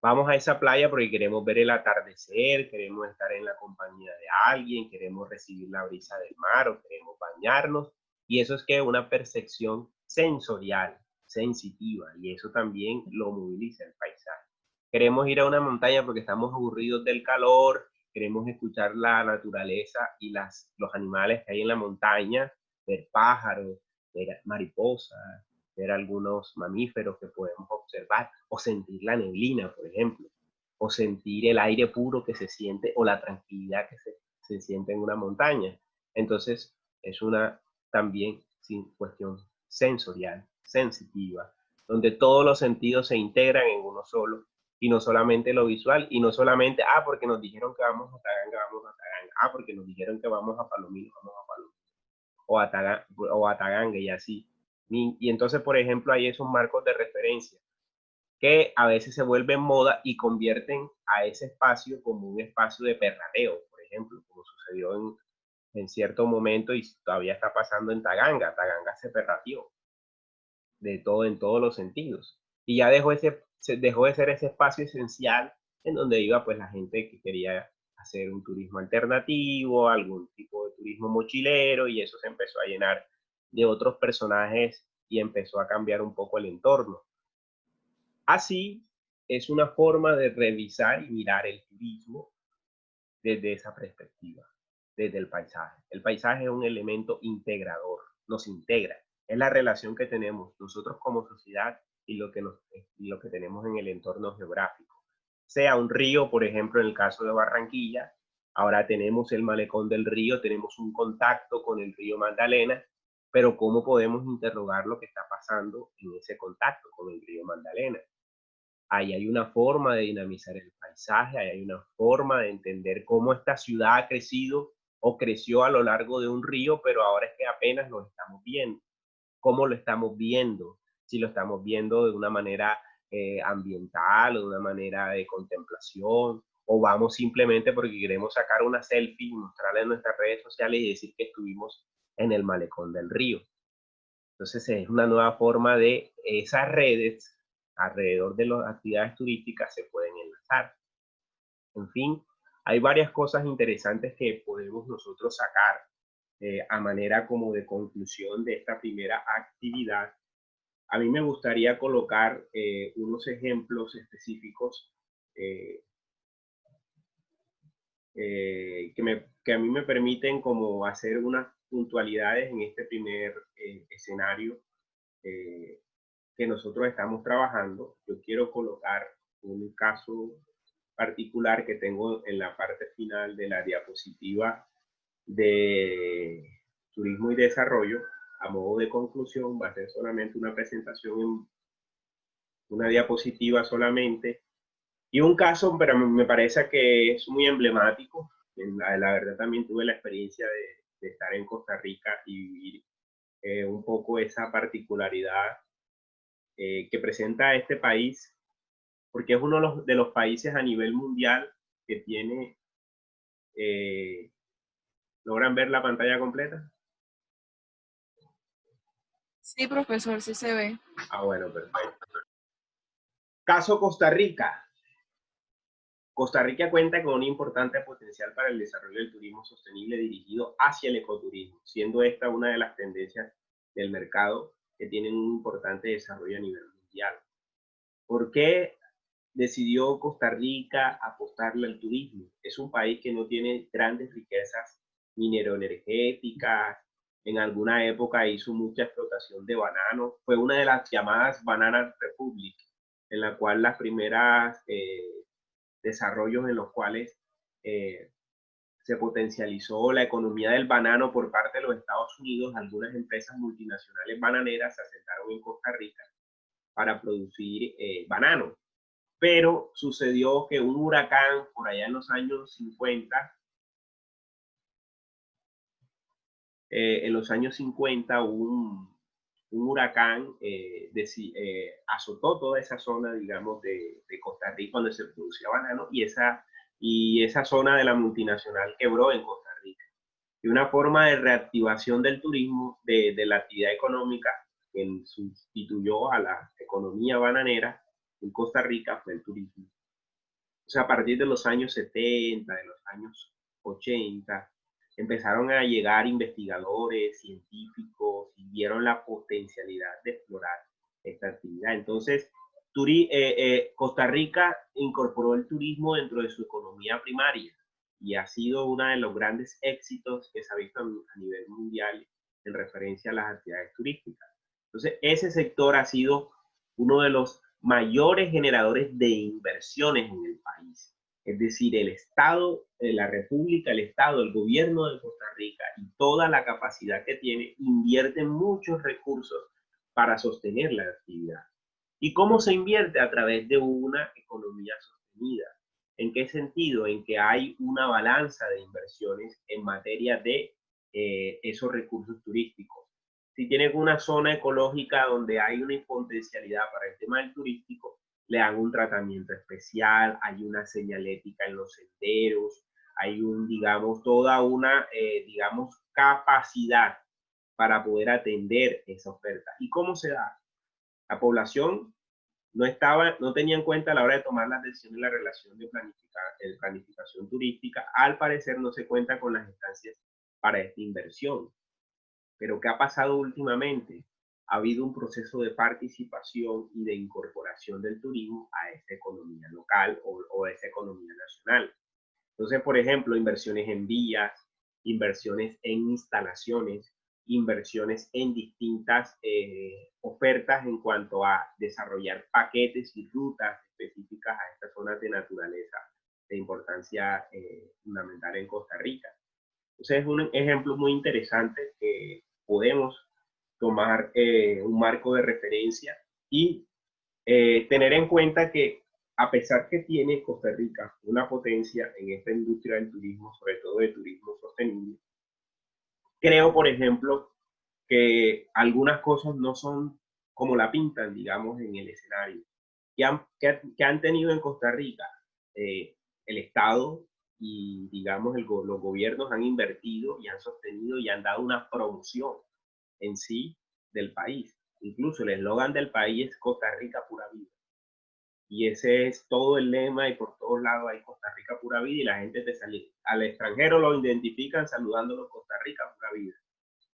Vamos a esa playa porque queremos ver el atardecer, queremos estar en la compañía de alguien, queremos recibir la brisa del mar o queremos bañarnos. Y eso es que una percepción sensorial, sensitiva, y eso también lo moviliza el paisaje. Queremos ir a una montaña porque estamos aburridos del calor, queremos escuchar la naturaleza y los animales que hay en la montaña, ver pájaros, ver mariposas, ver algunos mamíferos que podemos observar, o sentir la neblina, por ejemplo, o sentir el aire puro que se siente, o la tranquilidad que se siente en una montaña. Entonces, es una también cuestión sensorial, sensitiva, donde todos los sentidos se integran en uno solo, y no solamente lo visual, y no solamente, porque nos dijeron que vamos a Taganga, vamos a Taganga, porque nos dijeron que vamos a Palomino, vamos a Palomino, o a Taganga, y así. Y entonces, por ejemplo, hay esos marcos de referencia que a veces se vuelven moda y convierten a ese espacio como un espacio de perrateo, por ejemplo, como sucedió en cierto momento y todavía está pasando en Taganga. Taganga se perrateó de todo, en todos los sentidos. Y ya dejó de ser ese espacio esencial en donde iba pues la gente que quería hacer un turismo alternativo, algún tipo de turismo mochilero, y eso se empezó a llenar de otros personajes y empezó a cambiar un poco el entorno. Así es una forma de revisar y mirar el turismo desde esa perspectiva, desde el paisaje. El paisaje es un elemento integrador, nos integra. Es la relación que tenemos nosotros como sociedad y lo que tenemos en el entorno geográfico. Sea un río, por ejemplo, en el caso de Barranquilla, ahora tenemos el malecón del río, tenemos un contacto con el río Magdalena, pero ¿cómo podemos interrogar lo que está pasando en ese contacto con el río Magdalena? Ahí hay una forma de dinamizar el paisaje, ahí hay una forma de entender cómo esta ciudad ha crecido o creció a lo largo de un río, pero ahora es que apenas lo estamos viendo. ¿Cómo lo estamos viendo? Si lo estamos viendo de una manera ambiental o de una manera de contemplación, o vamos simplemente porque queremos sacar una selfie y mostrarla en nuestras redes sociales y decir que estuvimos en el malecón del río. Entonces es una nueva forma de esas redes alrededor de las actividades turísticas se pueden enlazar. En fin, hay varias cosas interesantes que podemos nosotros sacar a manera como de conclusión de esta primera actividad. A mí me gustaría colocar unos ejemplos específicos que a mí me permiten como hacer unas puntualidades en este primer escenario que nosotros estamos trabajando. Yo quiero colocar un caso particular que tengo en la parte final de la diapositiva de turismo y desarrollo. A modo de conclusión, va a ser solamente una presentación en una diapositiva solamente. Y un caso, pero me parece que es muy emblemático. La verdad también tuve la experiencia de estar en Costa Rica y vivir un poco esa particularidad que presenta este país, porque es uno de los países a nivel mundial que tiene... ¿Logran ver la pantalla completa? Sí, profesor, sí se ve. Bueno, perfecto. Caso Costa Rica. Costa Rica cuenta con un importante potencial para el desarrollo del turismo sostenible dirigido hacia el ecoturismo, siendo esta una de las tendencias del mercado que tienen un importante desarrollo a nivel mundial. ¿Por qué decidió Costa Rica apostarle al turismo? Es un país que no tiene grandes riquezas mineroenergéticas. En alguna época hizo mucha explotación de banano. Fue una de las llamadas Banana Republic, en la cual las primeras desarrollos en los cuales se potencializó la economía del banano por parte de los Estados Unidos. Algunas empresas multinacionales bananeras se asentaron en Costa Rica para producir banano. Pero sucedió que un huracán por allá en los años 50, un huracán azotó toda esa zona, digamos, de Costa Rica donde se producía banano, y esa zona de la multinacional quebró en Costa Rica. Y una forma de reactivación del turismo, de la actividad económica que sustituyó a la economía bananera en Costa Rica, fue el turismo. O sea, a partir de los años 70, de los años 80, empezaron a llegar investigadores, científicos, y vieron la potencialidad de explorar esta actividad. Entonces, Costa Rica incorporó el turismo dentro de su economía primaria y ha sido uno de los grandes éxitos que se ha visto a nivel mundial en referencia a las actividades turísticas. Entonces, ese sector ha sido uno de los mayores generadores de inversiones en el país. Es decir, el Estado, la República, el Estado, el gobierno de Costa Rica y toda la capacidad que tiene, invierte muchos recursos para sostener la actividad. ¿Y cómo se invierte? A través de una economía sostenida. ¿En qué sentido? En que hay una balanza de inversiones en materia de esos recursos turísticos. Si tienen una zona ecológica donde hay una potencialidad para el tema del turístico, le dan un tratamiento especial, hay una señalética en los senderos, hay toda una, capacidad para poder atender esa oferta. ¿Y cómo se da? La población no tenía en cuenta a la hora de tomar las decisiones la relación de planificación turística. Al parecer no se cuenta con las instancias para esta inversión. Pero ¿qué ha pasado últimamente? Ha habido un proceso de participación y de incorporación del turismo a esta economía local o a esta economía nacional. Entonces, por ejemplo, inversiones en vías, inversiones en instalaciones, inversiones en distintas ofertas en cuanto a desarrollar paquetes y rutas específicas a estas zonas de naturaleza de importancia fundamental en Costa Rica. Entonces es un ejemplo muy interesante que podemos tomar un marco de referencia y tener en cuenta que a pesar que tiene Costa Rica una potencia en esta industria del turismo, sobre todo de turismo sostenible, creo, por ejemplo, que algunas cosas no son como la pintan, digamos, en el escenario. Que han tenido en Costa Rica el Estado y, digamos, los gobiernos han invertido y han sostenido y han dado una promoción en sí del país. Incluso el eslogan del país es Costa Rica pura vida. Y ese es todo el lema y por todos lados hay Costa Rica pura vida y la gente al extranjero lo identifican saludándolo Costa Rica pura vida.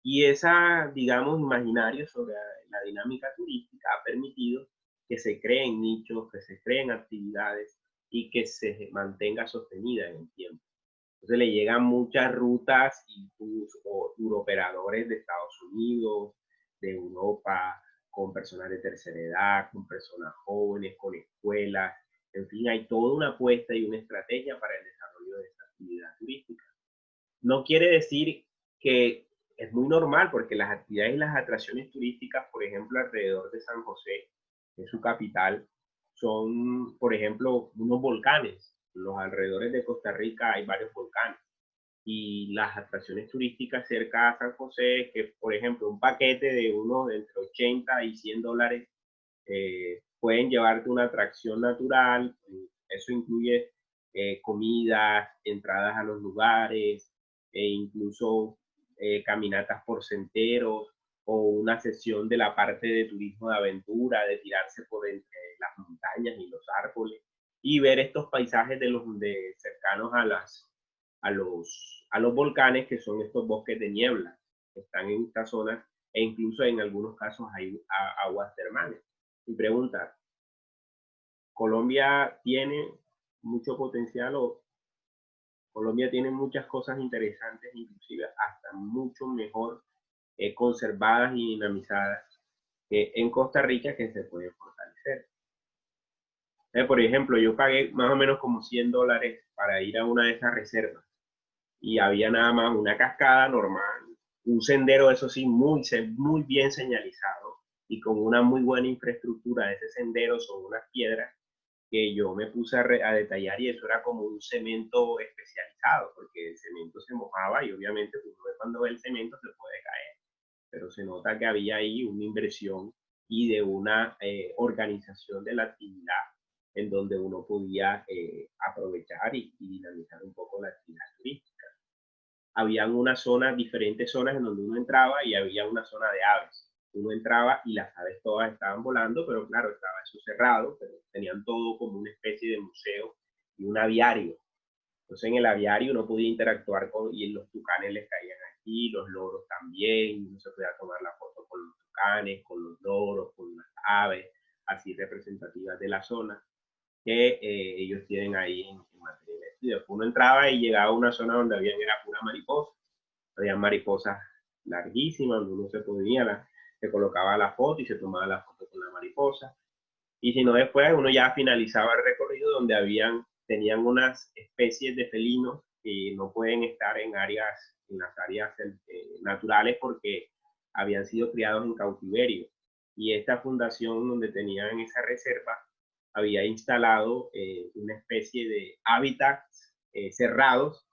Y esa, digamos, imaginario sobre la dinámica turística ha permitido que se creen nichos, que se creen actividades y que se mantenga sostenida en el tiempo. Entonces le llegan muchas rutas y turoperadores de Estados Unidos, de Europa, con personas de tercera edad, con personas jóvenes, con escuelas. En fin, hay toda una apuesta y una estrategia para el desarrollo de esta actividad turística. No quiere decir que es muy normal, porque las actividades y las atracciones turísticas, por ejemplo, alrededor de San José, de su capital, son, por ejemplo, unos volcanes. En los alrededores de Costa Rica hay varios volcanes. Y las atracciones turísticas cerca a San José, que por ejemplo un paquete de entre 80 y 100 dólares pueden llevarte una atracción natural. Eso incluye comidas, entradas a los lugares, e incluso caminatas por senderos o una sesión de la parte de turismo de aventura, de tirarse por entre las montañas y los árboles y ver estos paisajes cercanos a los volcanes, que son estos bosques de niebla que están en esta zona, e incluso en algunos casos hay aguas termales. Y pregunta, ¿Colombia tiene mucho potencial o Colombia tiene muchas cosas interesantes, inclusive hasta mucho mejor conservadas y dinamizadas que en Costa Rica, que se puede fortalecer? Por ejemplo, yo pagué más o menos como 100 dólares para ir a una de esas reservas y había nada más una cascada normal, un sendero, eso sí, muy bien señalizado y con una muy buena infraestructura de ese sendero. Son unas piedras que yo me puse a detallar y eso era como un cemento especializado, porque el cemento se mojaba y obviamente cuando ve el cemento se puede caer, pero se nota que había ahí una inversión y de una organización de la actividad en donde uno podía aprovechar y dinamizar un poco la actividad turística. Habían diferentes zonas en donde uno entraba y había una zona de aves. Uno entraba y las aves todas estaban volando, pero claro, estaba eso cerrado, pero tenían todo como una especie de museo y un aviario. Entonces en el aviario uno podía interactuar y los tucanes les caían aquí, los loros también, uno se podía tomar la foto con los tucanes, con los loros, con las aves. así representativas de la zona que ellos tienen ahí en materia de estudio. Uno entraba y llegaba a una zona donde era pura mariposa, había mariposas larguísimas, donde uno se ponía, se colocaba la foto y se tomaba la foto con la mariposa. Y si no, después uno ya finalizaba el recorrido donde tenían unas especies de felinos que no pueden estar en las áreas naturales porque habían sido criados en cautiverio. Y esta fundación donde tenían esa reserva había instalado una especie de hábitats cerrados,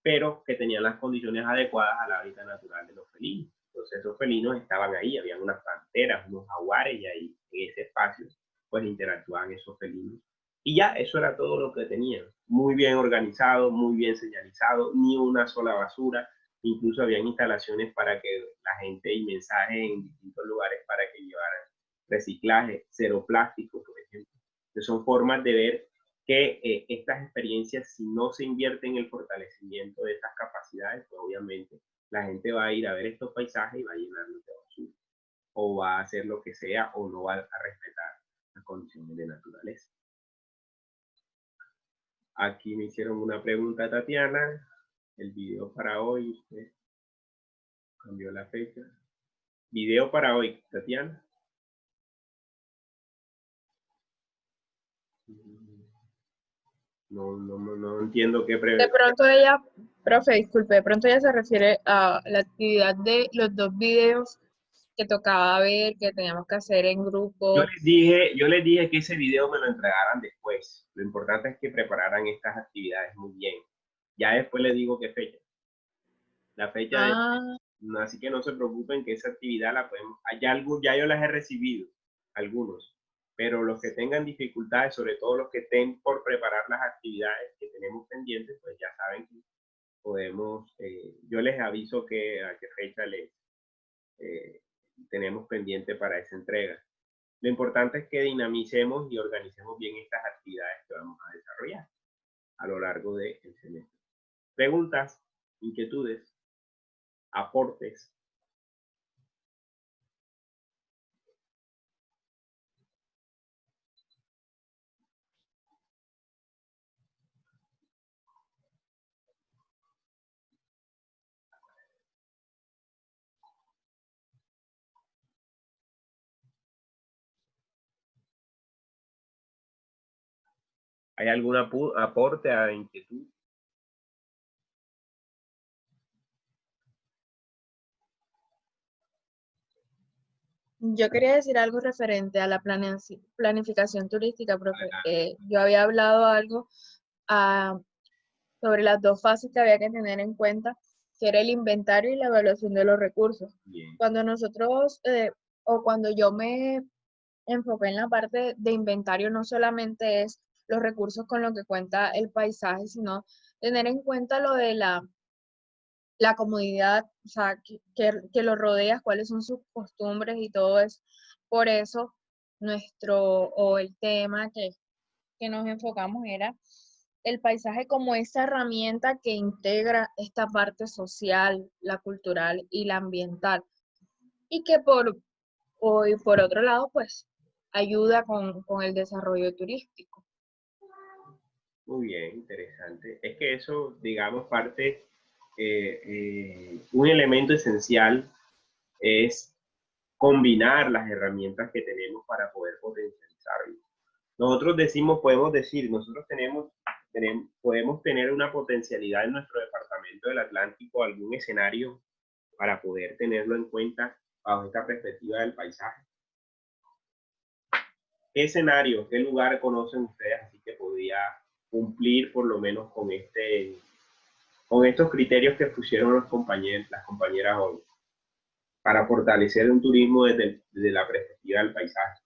pero que tenían las condiciones adecuadas al hábitat natural de los felinos. Entonces esos felinos estaban ahí, habían unas panteras, unos jaguares, y ahí en ese espacio pues interactuaban esos felinos. Y ya, eso era todo lo que tenían. Muy bien organizado, muy bien señalizado, ni una sola basura. Incluso habían instalaciones para que la gente y mensajes en distintos lugares para que llevaran reciclaje, cero plástico, por ejemplo. Entonces son formas de ver que estas experiencias, si no se invierte en el fortalecimiento de estas capacidades, pues obviamente la gente va a ir a ver estos paisajes y va a llenarlos de basura, o va a hacer lo que sea, o no va a respetar las condiciones de naturaleza. Aquí me hicieron una pregunta, Tatiana. El video para hoy, usted cambió la fecha. Video para hoy, Tatiana. No entiendo qué pregunta. De pronto ella, profe, disculpe, de pronto ella se refiere a la actividad de los 2 videos que tocaba ver, que teníamos que hacer en grupo. Yo les dije que ese video me lo entregaran después. Lo importante es que prepararan estas actividades muy bien. Ya después les digo qué fecha. La fecha así que no se preocupen que esa actividad la podemos... Ya yo las he recibido, algunos. Pero los que tengan dificultades, sobre todo los que estén por preparar las actividades que tenemos pendientes, pues ya saben que podemos... yo les aviso a qué fecha tenemos pendiente para esa entrega. Lo importante es que dinamicemos y organicemos bien estas actividades que vamos a desarrollar a lo largo del semestre. Preguntas, inquietudes, aportes. ¿Hay algún aporte a inquietud? Yo quería decir algo referente a la planificación turística, profe. Yo había hablado algo sobre las 2 fases que había que tener en cuenta, que era el inventario y la evaluación de los recursos. Bien. Cuando nosotros, o cuando yo me enfoqué en la parte de inventario, no solamente es los recursos con los que cuenta el paisaje, sino tener en cuenta lo de la comunidad, o sea, que lo rodea, cuáles son sus costumbres y todo eso. Por eso el tema que nos enfocamos era el paisaje como esa herramienta que integra esta parte social, la cultural y la ambiental. Y que por otro lado, pues, ayuda con el desarrollo turístico. Muy bien, interesante. Es que eso, digamos, un elemento esencial es combinar las herramientas que tenemos para poder potencializarlo. Nosotros podemos tener una potencialidad en nuestro departamento del Atlántico, algún escenario para poder tenerlo en cuenta bajo esta perspectiva del paisaje. ¿Qué escenario, qué lugar conocen ustedes así que podría cumplir por lo menos con estos criterios que pusieron las compañeras hoy, para fortalecer un turismo desde la perspectiva del paisaje?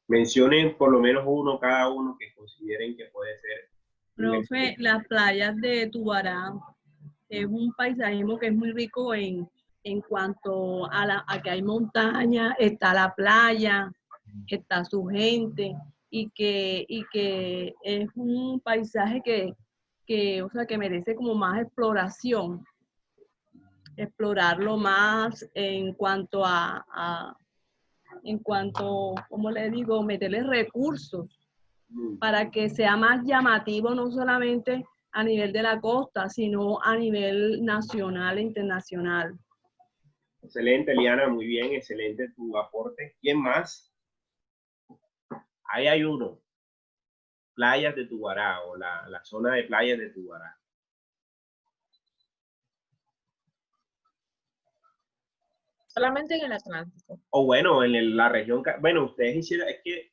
Mencionen por lo menos uno cada uno que consideren que puede ser. Profe, las playas de Tubarán es un paisajismo que es muy rico en cuanto a que hay montaña, está la playa, está su gente, y que es un paisaje que merece como más exploración. explorarlo más en cuanto ¿cómo le digo?, meterle recursos para que sea más llamativo, no solamente a nivel de la costa, sino a nivel nacional e internacional. Excelente, Liana, muy bien, excelente tu aporte. ¿Quién más? Ahí hay uno. Playas de Tubará, o la zona de playas de Tubará. Solamente en el Atlántico. O bueno, en la región, bueno, ustedes hicieron, es que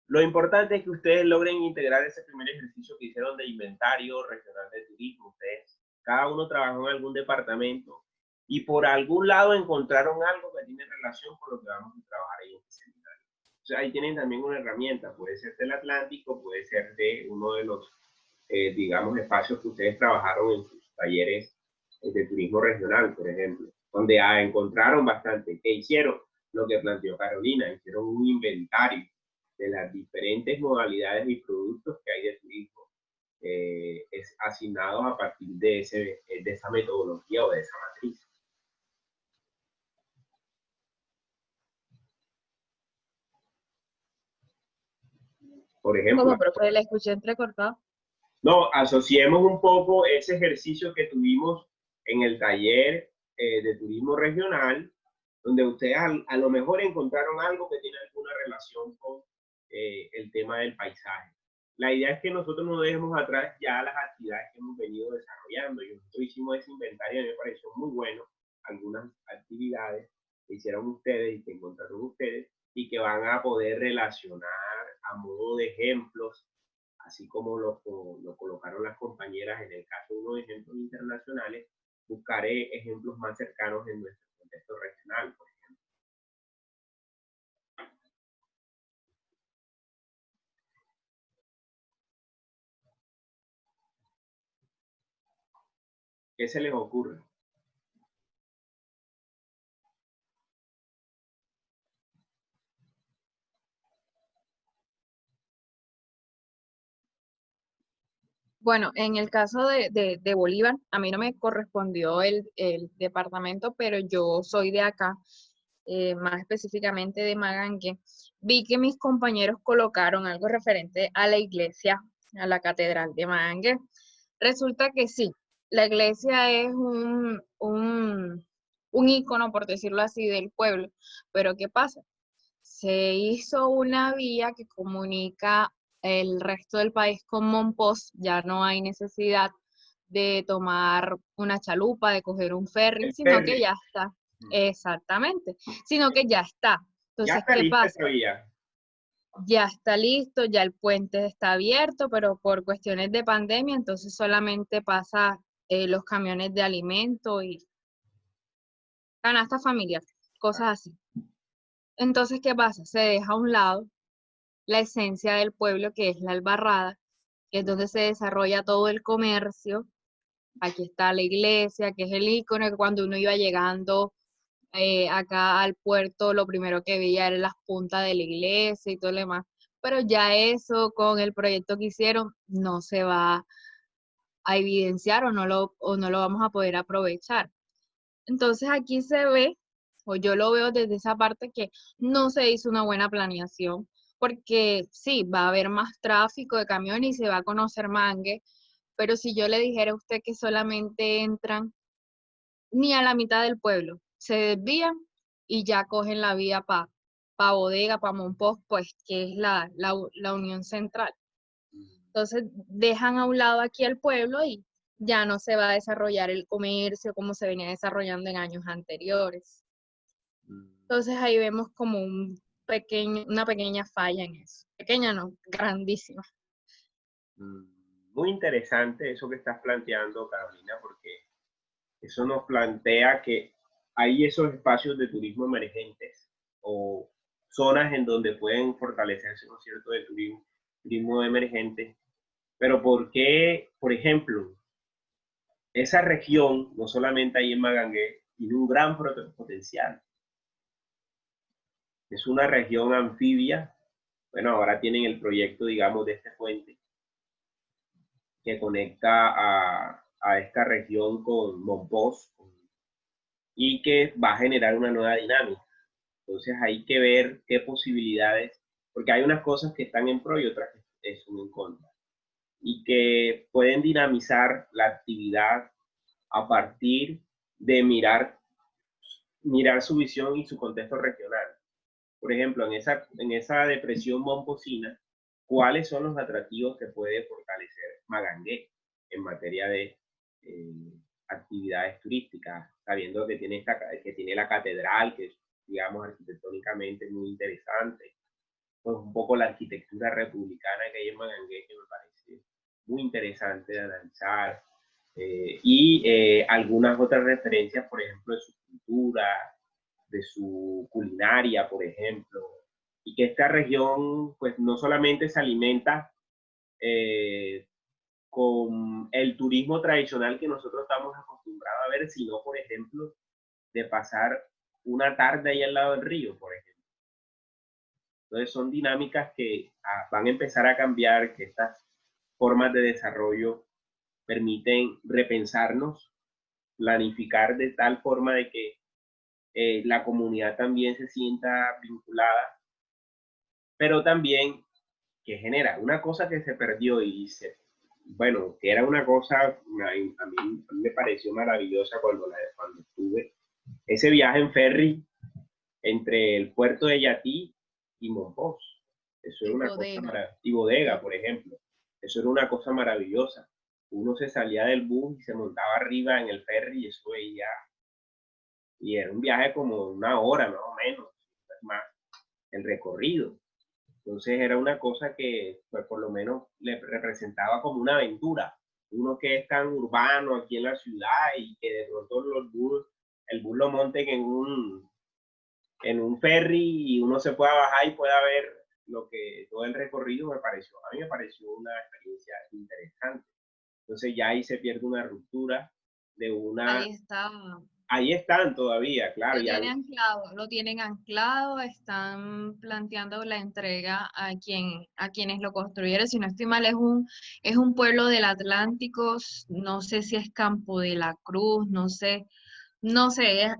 lo importante es que ustedes logren integrar ese primer ejercicio que hicieron de inventario regional de turismo. Ustedes, cada uno trabajó en algún departamento y por algún lado encontraron algo que tiene relación con lo que vamos a trabajar ahí en este seminario. O sea, ahí tienen también una herramienta, puede ser del Atlántico, puede ser de uno de los, digamos, espacios que ustedes trabajaron en sus talleres de turismo regional, por ejemplo, donde encontraron bastante. ¿Qué hicieron? Lo que planteó Carolina, hicieron un inventario de las diferentes modalidades y productos que hay de turismo es asignados a partir de esa metodología o de esa matriz. Por ejemplo. ¿Cómo, profe? Le escuché entrecortado. No, asociemos un poco ese ejercicio que tuvimos en el taller de turismo regional, donde ustedes a lo mejor encontraron algo que tiene alguna relación con el tema del paisaje. La idea es que nosotros no dejemos atrás ya las actividades que hemos venido desarrollando. Y nosotros hicimos ese inventario y me pareció muy bueno algunas actividades que hicieron ustedes y que encontraron ustedes y que van a poder relacionar a modo de ejemplos, así como lo colocaron las compañeras en el caso de unos ejemplos internacionales. Buscaré ejemplos más cercanos en nuestro contexto regional, por ejemplo. ¿Qué se les ocurre? Bueno, en el caso de Bolívar, a mí no me correspondió el departamento, pero yo soy de acá, más específicamente de Magangue. Vi que mis compañeros colocaron algo referente a la iglesia, a la catedral de Magangue. Resulta que sí, la iglesia es un ícono, por decirlo así, del pueblo, pero ¿qué pasa? Se hizo una vía que comunica el resto del país con Monpós, ya no hay necesidad de tomar una chalupa, de coger un ferry, sino que ya está. Exactamente, sino que ya está. Entonces, ¿qué pasa? Ya está listo, ya el puente está abierto, pero por cuestiones de pandemia, entonces solamente pasa los camiones de alimento y canasta familiar, cosas así. Entonces, ¿qué pasa? Se deja a un lado la esencia del pueblo, que es la albarrada, que es donde se desarrolla todo el comercio. Aquí está la iglesia, que es el ícono, que cuando uno iba llegando acá al puerto, lo primero que veía era las puntas de la iglesia y todo lo demás. Pero ya eso, con el proyecto que hicieron, no se va a evidenciar o no lo vamos a poder aprovechar. Entonces aquí se ve, o yo lo veo desde esa parte, que no se hizo una buena planeación, porque sí, va a haber más tráfico de camiones y se va a conocer Mangue, pero si yo le dijera a usted que solamente entran ni a la mitad del pueblo, se desvían y ya cogen la vía para Bodega, para Monpós, pues que es la unión central. Entonces dejan a un lado aquí al pueblo y ya no se va a desarrollar el comercio como se venía desarrollando en años anteriores. Entonces ahí vemos como una pequeña falla en eso. Pequeña no, grandísima. Muy interesante eso que estás planteando, Carolina, porque eso nos plantea que hay esos espacios de turismo emergentes o zonas en donde pueden fortalecerse, ¿no es cierto?, de turismo emergente. Pero ¿por qué, por ejemplo, esa región, no solamente ahí en Magangue, tiene un gran potencial? Es una región anfibia. Bueno, ahora tienen el proyecto, digamos, de este puente que conecta a esta región con Monpós, y que va a generar una nueva dinámica. Entonces hay que ver qué posibilidades, porque hay unas cosas que están en pro y otras que son en contra, y que pueden dinamizar la actividad a partir de mirar su visión y su contexto regional. Por ejemplo, en esa depresión momposina, ¿cuáles son los atractivos que puede fortalecer Magangué en materia de actividades turísticas? Sabiendo que tiene la catedral, que es, digamos, arquitectónicamente muy interesante, pues un poco la arquitectura republicana que hay en Magangué, que me parece muy interesante de analizar, y algunas otras referencias, por ejemplo, de su cultura, de su culinaria, por ejemplo, y que esta región pues no solamente se alimenta con el turismo tradicional que nosotros estamos acostumbrados a ver, sino, por ejemplo, de pasar una tarde ahí al lado del río, por ejemplo. Entonces son dinámicas que van a empezar a cambiar, que estas formas de desarrollo permiten repensarnos, planificar de tal forma de que la comunidad también se sienta vinculada, pero también que genera una cosa que se perdió bueno, que era una cosa, a mí me pareció maravillosa cuando estuve, ese viaje en ferry entre el puerto de Yatí y Monpós. Eso era una cosa maravillosa. Y Bodega, por ejemplo. Eso era una cosa maravillosa. Uno se salía del bus y se montaba arriba en el ferry y eso veía. Y era un viaje como una hora más o menos, más el recorrido. Entonces era una cosa que pues, por lo menos le representaba como una aventura. Uno que es tan urbano aquí en la ciudad y que de pronto el bus lo monten en un ferry y uno se pueda bajar y pueda ver todo el recorrido, a mí me pareció una experiencia interesante. Entonces ya ahí se pierde una ruptura de una... Ahí está. Ahí están todavía, claro. Lo tienen anclado, están planteando la entrega a quienes lo construyeron. Si no estoy mal, es un pueblo del Atlántico, no sé si es Campo de la Cruz, no sé,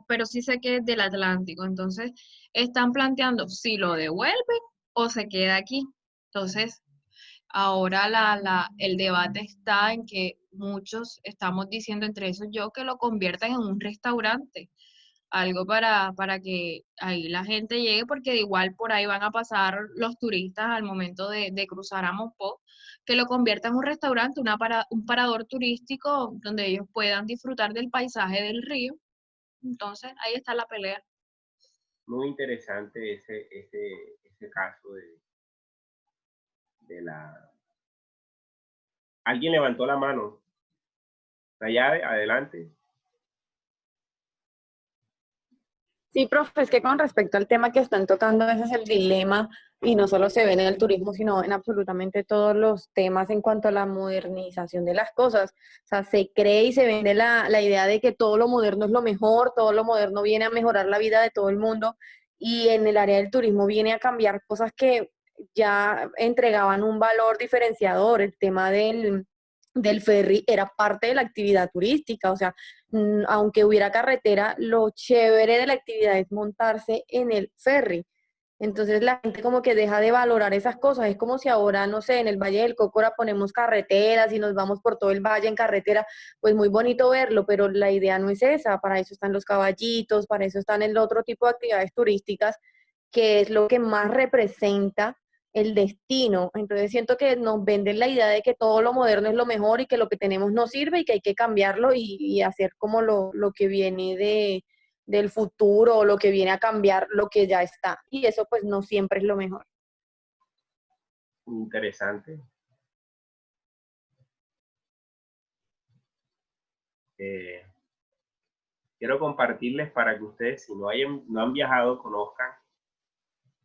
pero sí sé que es del Atlántico. Entonces, están planteando si lo devuelven o se queda aquí. Entonces, ahora el debate está en que muchos estamos diciendo, entre esos yo, que lo conviertan en un restaurante, algo para que ahí la gente llegue, porque de igual por ahí van a pasar los turistas al momento de cruzar a Monpós, que lo conviertan en un restaurante, un parador turístico donde ellos puedan disfrutar del paisaje del río. Entonces, ahí está la pelea. Muy interesante ese caso de la... Alguien levantó la mano. La llave, adelante. Sí, profe, es que con respecto al tema que están tocando, ese es el dilema, y no solo se ve en el turismo, sino en absolutamente todos los temas en cuanto a la modernización de las cosas. O sea, se cree y se vende la idea de que todo lo moderno es lo mejor, todo lo moderno viene a mejorar la vida de todo el mundo, y en el área del turismo viene a cambiar cosas que ya entregaban un valor diferenciador. El tema del ferry era parte de la actividad turística, o sea, aunque hubiera carretera, lo chévere de la actividad es montarse en el ferry. Entonces la gente como que deja de valorar esas cosas. Es como si ahora, no sé, en el Valle del Cocora ponemos carreteras y nos vamos por todo el valle en carretera. Pues muy bonito verlo, pero la idea no es esa. Para eso están los caballitos, para eso están el otro tipo de actividades turísticas, que es lo que más representa el destino. Entonces siento que nos venden la idea de que todo lo moderno es lo mejor y que lo que tenemos no sirve y que hay que cambiarlo y hacer como lo que viene del futuro o lo que viene a cambiar lo que ya está. Y eso pues no siempre es lo mejor. Interesante. Quiero compartirles para que ustedes, si no han viajado, conozcan.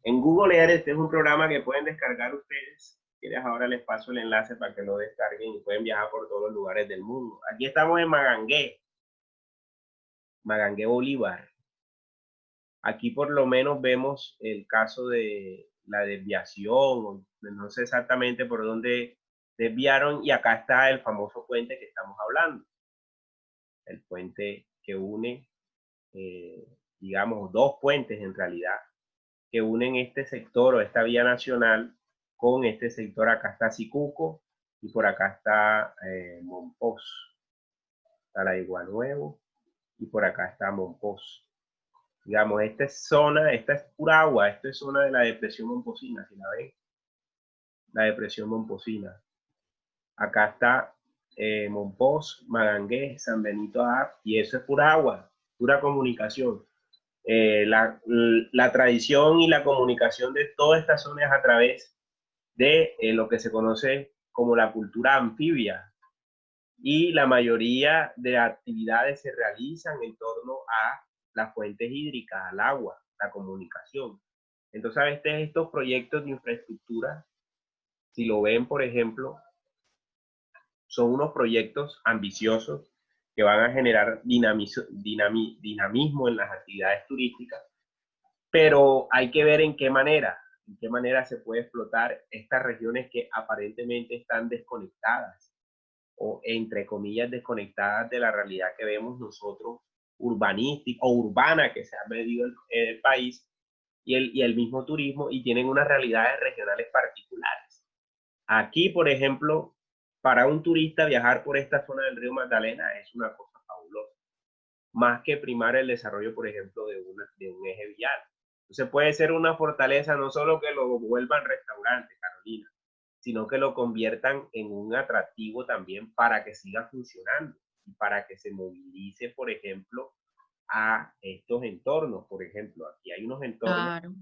En Google Earth, este es un programa que pueden descargar ustedes. Si quieres, ahora les paso el enlace para que lo descarguen y pueden viajar por todos los lugares del mundo. Aquí estamos en Magangué, Bolívar. Aquí por lo menos vemos el caso de la desviación, no sé exactamente por dónde desviaron, y acá está el famoso puente que estamos hablando. El puente que une digamos, dos puentes en realidad, que unen este sector o esta vía nacional con este sector. Acá está Sicuco y por acá está Mompox, está la Iguanuevo y por acá está Mompox. Digamos, esta es zona, esta es pura agua, esta es zona de la depresión momposina, si la ven, la depresión momposina. Acá está Mompox, Magangué, San Benito Ar, y eso es pura agua, pura comunicación. La tradición y la comunicación de toda esta zona es a través de lo que se conoce como la cultura anfibia, y la mayoría de actividades se realizan en torno a las fuentes hídricas, al agua, la comunicación. Entonces, a veces estos proyectos de infraestructura, si lo ven, por ejemplo, son unos proyectos ambiciosos que van a generar dinamismo en las actividades turísticas, pero hay que ver en qué manera se puede explotar estas regiones que aparentemente están desconectadas, o entre comillas desconectadas de la realidad que vemos nosotros, urbanística o urbana, que se ha medido el país, y el mismo turismo, y tienen unas realidades regionales particulares. Aquí, por ejemplo, para un turista viajar por esta zona del río Magdalena es una cosa fabulosa, más que primar el desarrollo, por ejemplo, de un eje vial. Entonces puede ser una fortaleza, no solo que lo vuelvan restaurante, Carolina, sino que lo conviertan en un atractivo también para que siga funcionando y para que se movilice, por ejemplo, a estos entornos. Por ejemplo, aquí hay unos entornos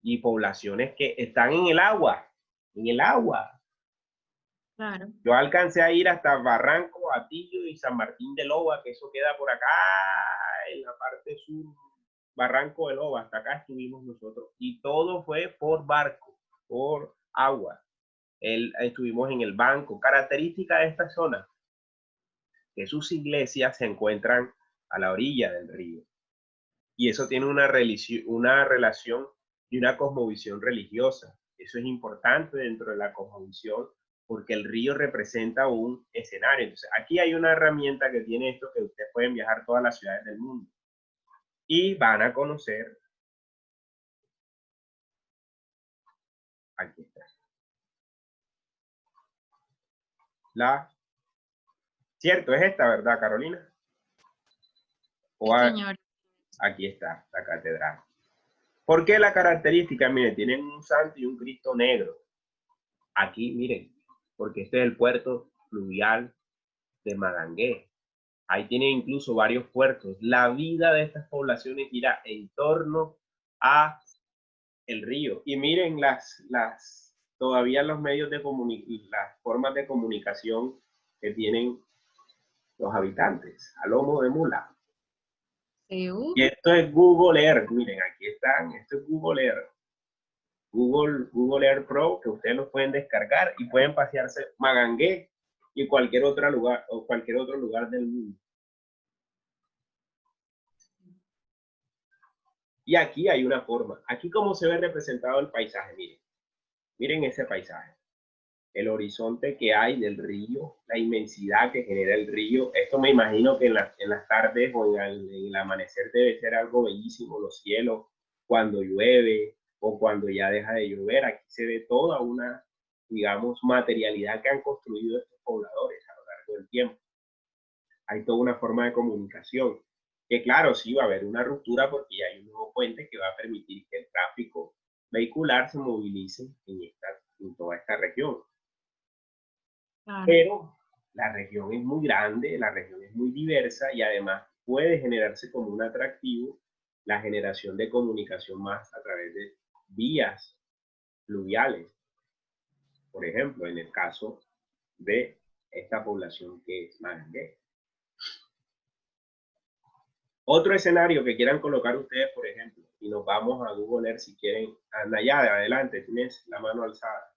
y poblaciones que están en el agua, en el agua. Claro. Yo alcancé a ir hasta Barranco, Atillo y San Martín de Loba, que eso queda por acá en la parte sur, Barranco de Loba, hasta acá estuvimos nosotros. Y todo fue por barco, por agua. Estuvimos en el banco. Característica de esta zona, que sus iglesias se encuentran a la orilla del río. Y eso tiene una relación y una cosmovisión religiosa. Eso es importante dentro de la cosmovisión, porque el río representa un escenario. Entonces, aquí hay una herramienta que tiene esto, que ustedes pueden viajar a todas las ciudades del mundo y van a conocer. Aquí está. Cierto, es esta, ¿verdad, Carolina? Sí, señor. Aquí está, la catedral. ¿Por qué la característica? Miren, tienen un santo y un Cristo negro. Aquí, miren, porque este es el puerto fluvial de Magangué. Ahí tiene incluso varios puertos. La vida de estas poblaciones gira en torno a el río. Y miren todavía los medios de las formas de comunicación que tienen los habitantes, a lomo de mula. Y esto es Google Earth. Miren, aquí están. Esto es Google Earth. Google Earth Pro, que ustedes lo pueden descargar y pueden pasearse Magangué y cualquier otro lugar del mundo. Y aquí hay una forma. Aquí cómo se ve representado el paisaje. Miren, miren ese paisaje. El horizonte que hay del río, la inmensidad que genera el río. Esto me imagino que en las tardes o en el amanecer debe ser algo bellísimo, los cielos, cuando llueve o cuando ya deja de llover. Aquí se ve toda una, digamos, materialidad que han construido estos pobladores a lo largo del tiempo. Hay toda una forma de comunicación, que claro, sí va a haber una ruptura porque ya hay un nuevo puente que va a permitir que el tráfico vehicular se movilice en toda esta región. Claro. Pero la región es muy grande, la región es muy diversa y además puede generarse como un atractivo la generación de comunicación más a través de vías fluviales. Por ejemplo, en el caso de esta población que es Magangué. Otro escenario que quieran colocar ustedes, por ejemplo, y nos vamos a Google Earth si quieren. Anda ya, de adelante, tienes la mano alzada.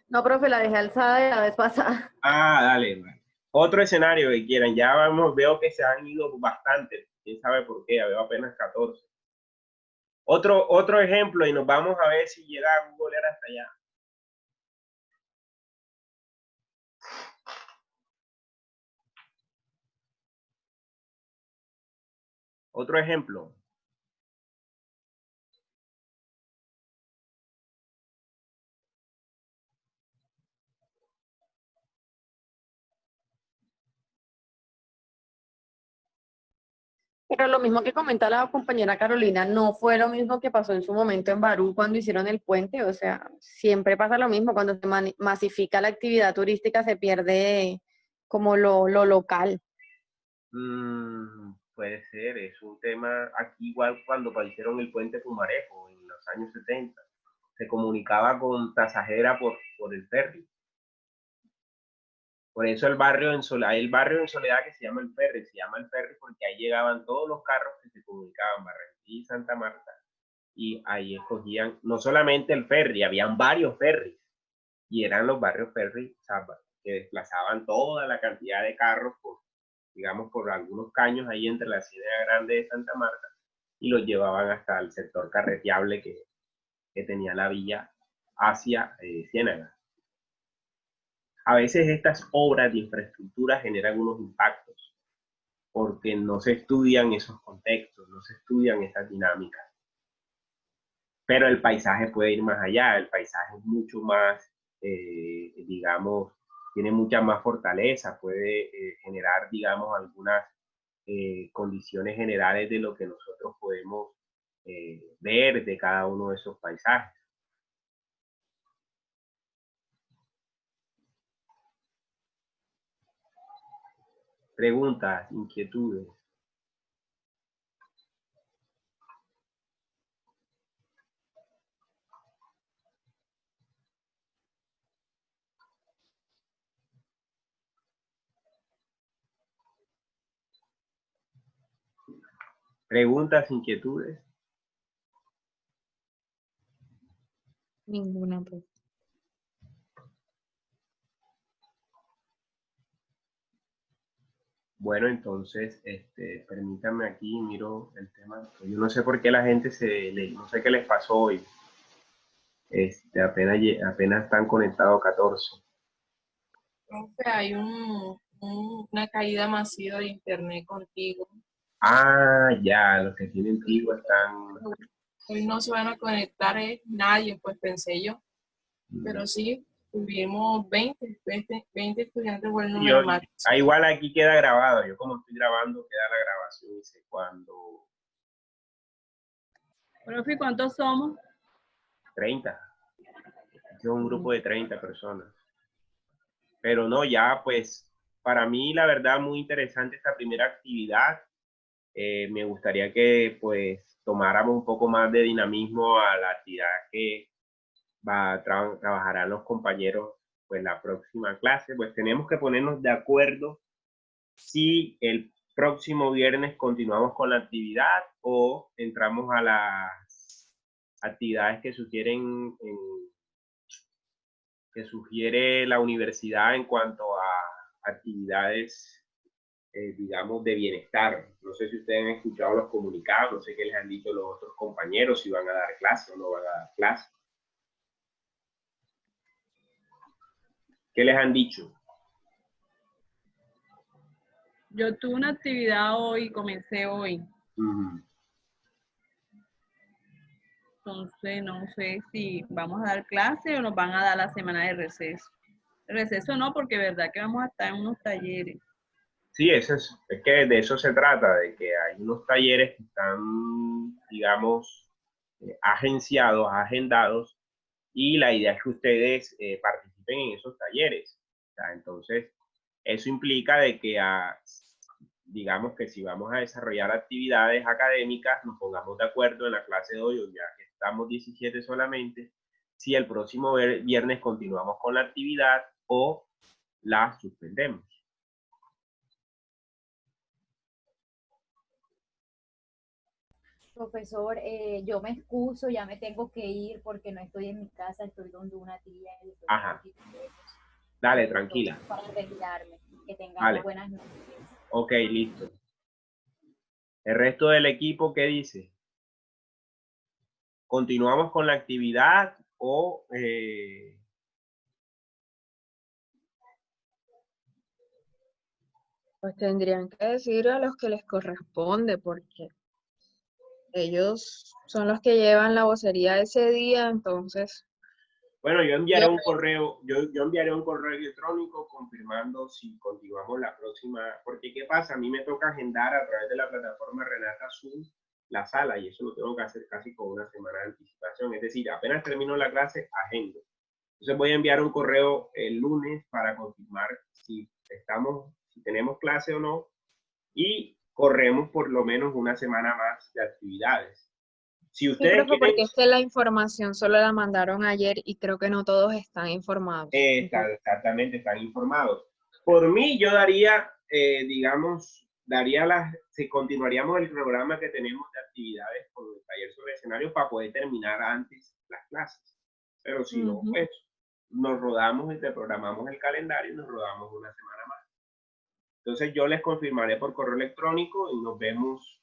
No, profe, la dejé alzada de la vez pasada. Ah, dale. Otro escenario que quieran. Ya veo que se han ido bastante. ¿Quién sabe por qué? Veo apenas 14. Otro ejemplo y nos vamos a ver si llega a Google Earth hasta allá. Otro ejemplo. Pero lo mismo que comenta la compañera Carolina, no fue lo mismo que pasó en su momento en Barú cuando hicieron el puente, o sea, siempre pasa lo mismo, cuando se masifica la actividad turística se pierde como lo local. Puede ser, es un tema aquí igual cuando hicieron el puente Pumarejo en los años 70. Se comunicaba con Tasajera por el ferry. Por eso el barrio en Soledad que se llama el ferry porque ahí llegaban todos los carros que se comunicaban, Barranquilla y Santa Marta, y ahí escogían no solamente el ferry, habían varios ferries, y eran los barrios ferry, o sea, que desplazaban toda la cantidad de carros por algunos caños ahí entre la Ciénaga Grande de Santa Marta, y los llevaban hasta el sector carreteable que tenía la villa hacia Ciénaga. A veces estas obras de infraestructura generan unos impactos porque no se estudian esos contextos, no se estudian esas dinámicas. Pero el paisaje puede ir más allá, el paisaje es mucho más, digamos, tiene mucha más fortaleza, puede generar, digamos, algunas condiciones generales de lo que nosotros podemos ver de cada uno de esos paisajes. Preguntas, inquietudes. Preguntas, inquietudes. Ninguna, pues. Bueno, entonces, permítanme aquí, miro el tema. Yo no sé por qué la gente no sé qué les pasó hoy. Apenas están conectados 14. Profe, hay una caída masiva de internet contigo. Ah, ya, los que tienen Tigo están... Hoy no se van a conectar nadie, pues pensé yo. Pero sí, tuvimos 20 estudiantes por el número máximo. Igual aquí queda grabado. Yo como estoy grabando, queda la grabación. Dice cuando... Profe, ¿cuántos somos? 30. Es un grupo de 30 personas. Pero no, ya pues, para mí la verdad muy interesante esta primera actividad. Me gustaría que pues tomáramos un poco más de dinamismo a la actividad que trabajarán los compañeros pues la próxima clase. Pues tenemos que ponernos de acuerdo si el próximo viernes continuamos con la actividad o entramos a las actividades que sugiere la universidad en cuanto a actividades digamos, de bienestar. No sé si ustedes han escuchado los comunicados, no sé qué les han dicho los otros compañeros, si van a dar clase o no van a dar clase. ¿Qué les han dicho? Yo tuve una actividad hoy, comencé hoy. Entonces, no sé si vamos a dar clase o nos van a dar la semana de receso. El receso no, porque verdad que vamos a estar en unos talleres. Sí, es que de eso se trata, de que hay unos talleres que están, digamos, agendados, y la idea es que ustedes participen en esos talleres. O sea, entonces, eso implica de que, digamos que si vamos a desarrollar actividades académicas, nos pongamos de acuerdo en la clase de hoy, o ya que estamos 17 solamente, si el próximo viernes continuamos con la actividad o la suspendemos. Profesor, yo me excuso, ya me tengo que ir porque no estoy en mi casa, estoy donde una tía. Y estoy Ajá. Dale, tranquila. Para retirarme. Que tengan Vale. buenas noches. Ok, listo. ¿El resto del equipo qué dice? ¿Continuamos con la actividad o...? Pues tendrían que decir a los que les corresponde, porque ellos son los que llevan la vocería ese día, entonces... Bueno, yo enviaré un correo, yo enviaré un correo electrónico confirmando si continuamos la próxima, porque ¿qué pasa? A mí me toca agendar a través de la plataforma Renata Zoom la sala y eso lo tengo que hacer casi con una semana de anticipación, es decir, apenas termino la clase, agendo. Entonces voy a enviar un correo el lunes para confirmar si tenemos clase o no y corremos por lo menos una semana más de actividades. Si ustedes profe, quieren... porque es que la información solo la mandaron ayer y creo que no todos están informados. Exactamente, están informados. Por mí, yo daría, si continuaríamos el programa que tenemos de actividades con el taller sobre escenarios para poder terminar antes las clases. Pero si no, pues nos rodamos y te programamos el calendario y nos rodamos una semana más. Entonces yo les confirmaré por correo electrónico y nos vemos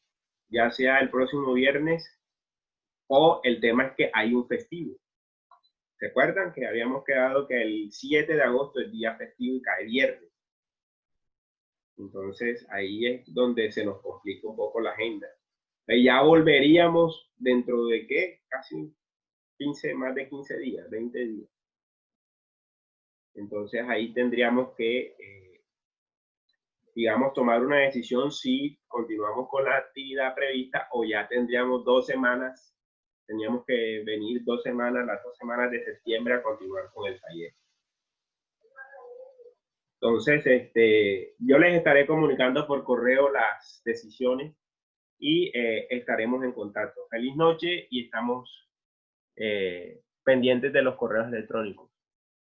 ya sea el próximo viernes o el tema es que hay un festivo. ¿Se acuerdan que habíamos quedado que el 7 de agosto es día festivo y cae viernes? Entonces ahí es donde se nos complica un poco la agenda. Y ya volveríamos dentro de ¿qué? Casi más de 15 días, 20 días. Entonces ahí tendríamos que, tomar una decisión si continuamos con la actividad prevista o ya tendríamos 2 semanas. Teníamos que venir las 2 semanas de septiembre a continuar con el taller. Entonces, yo les estaré comunicando por correo las decisiones y estaremos en contacto. Feliz noche y estamos pendientes de los correos electrónicos.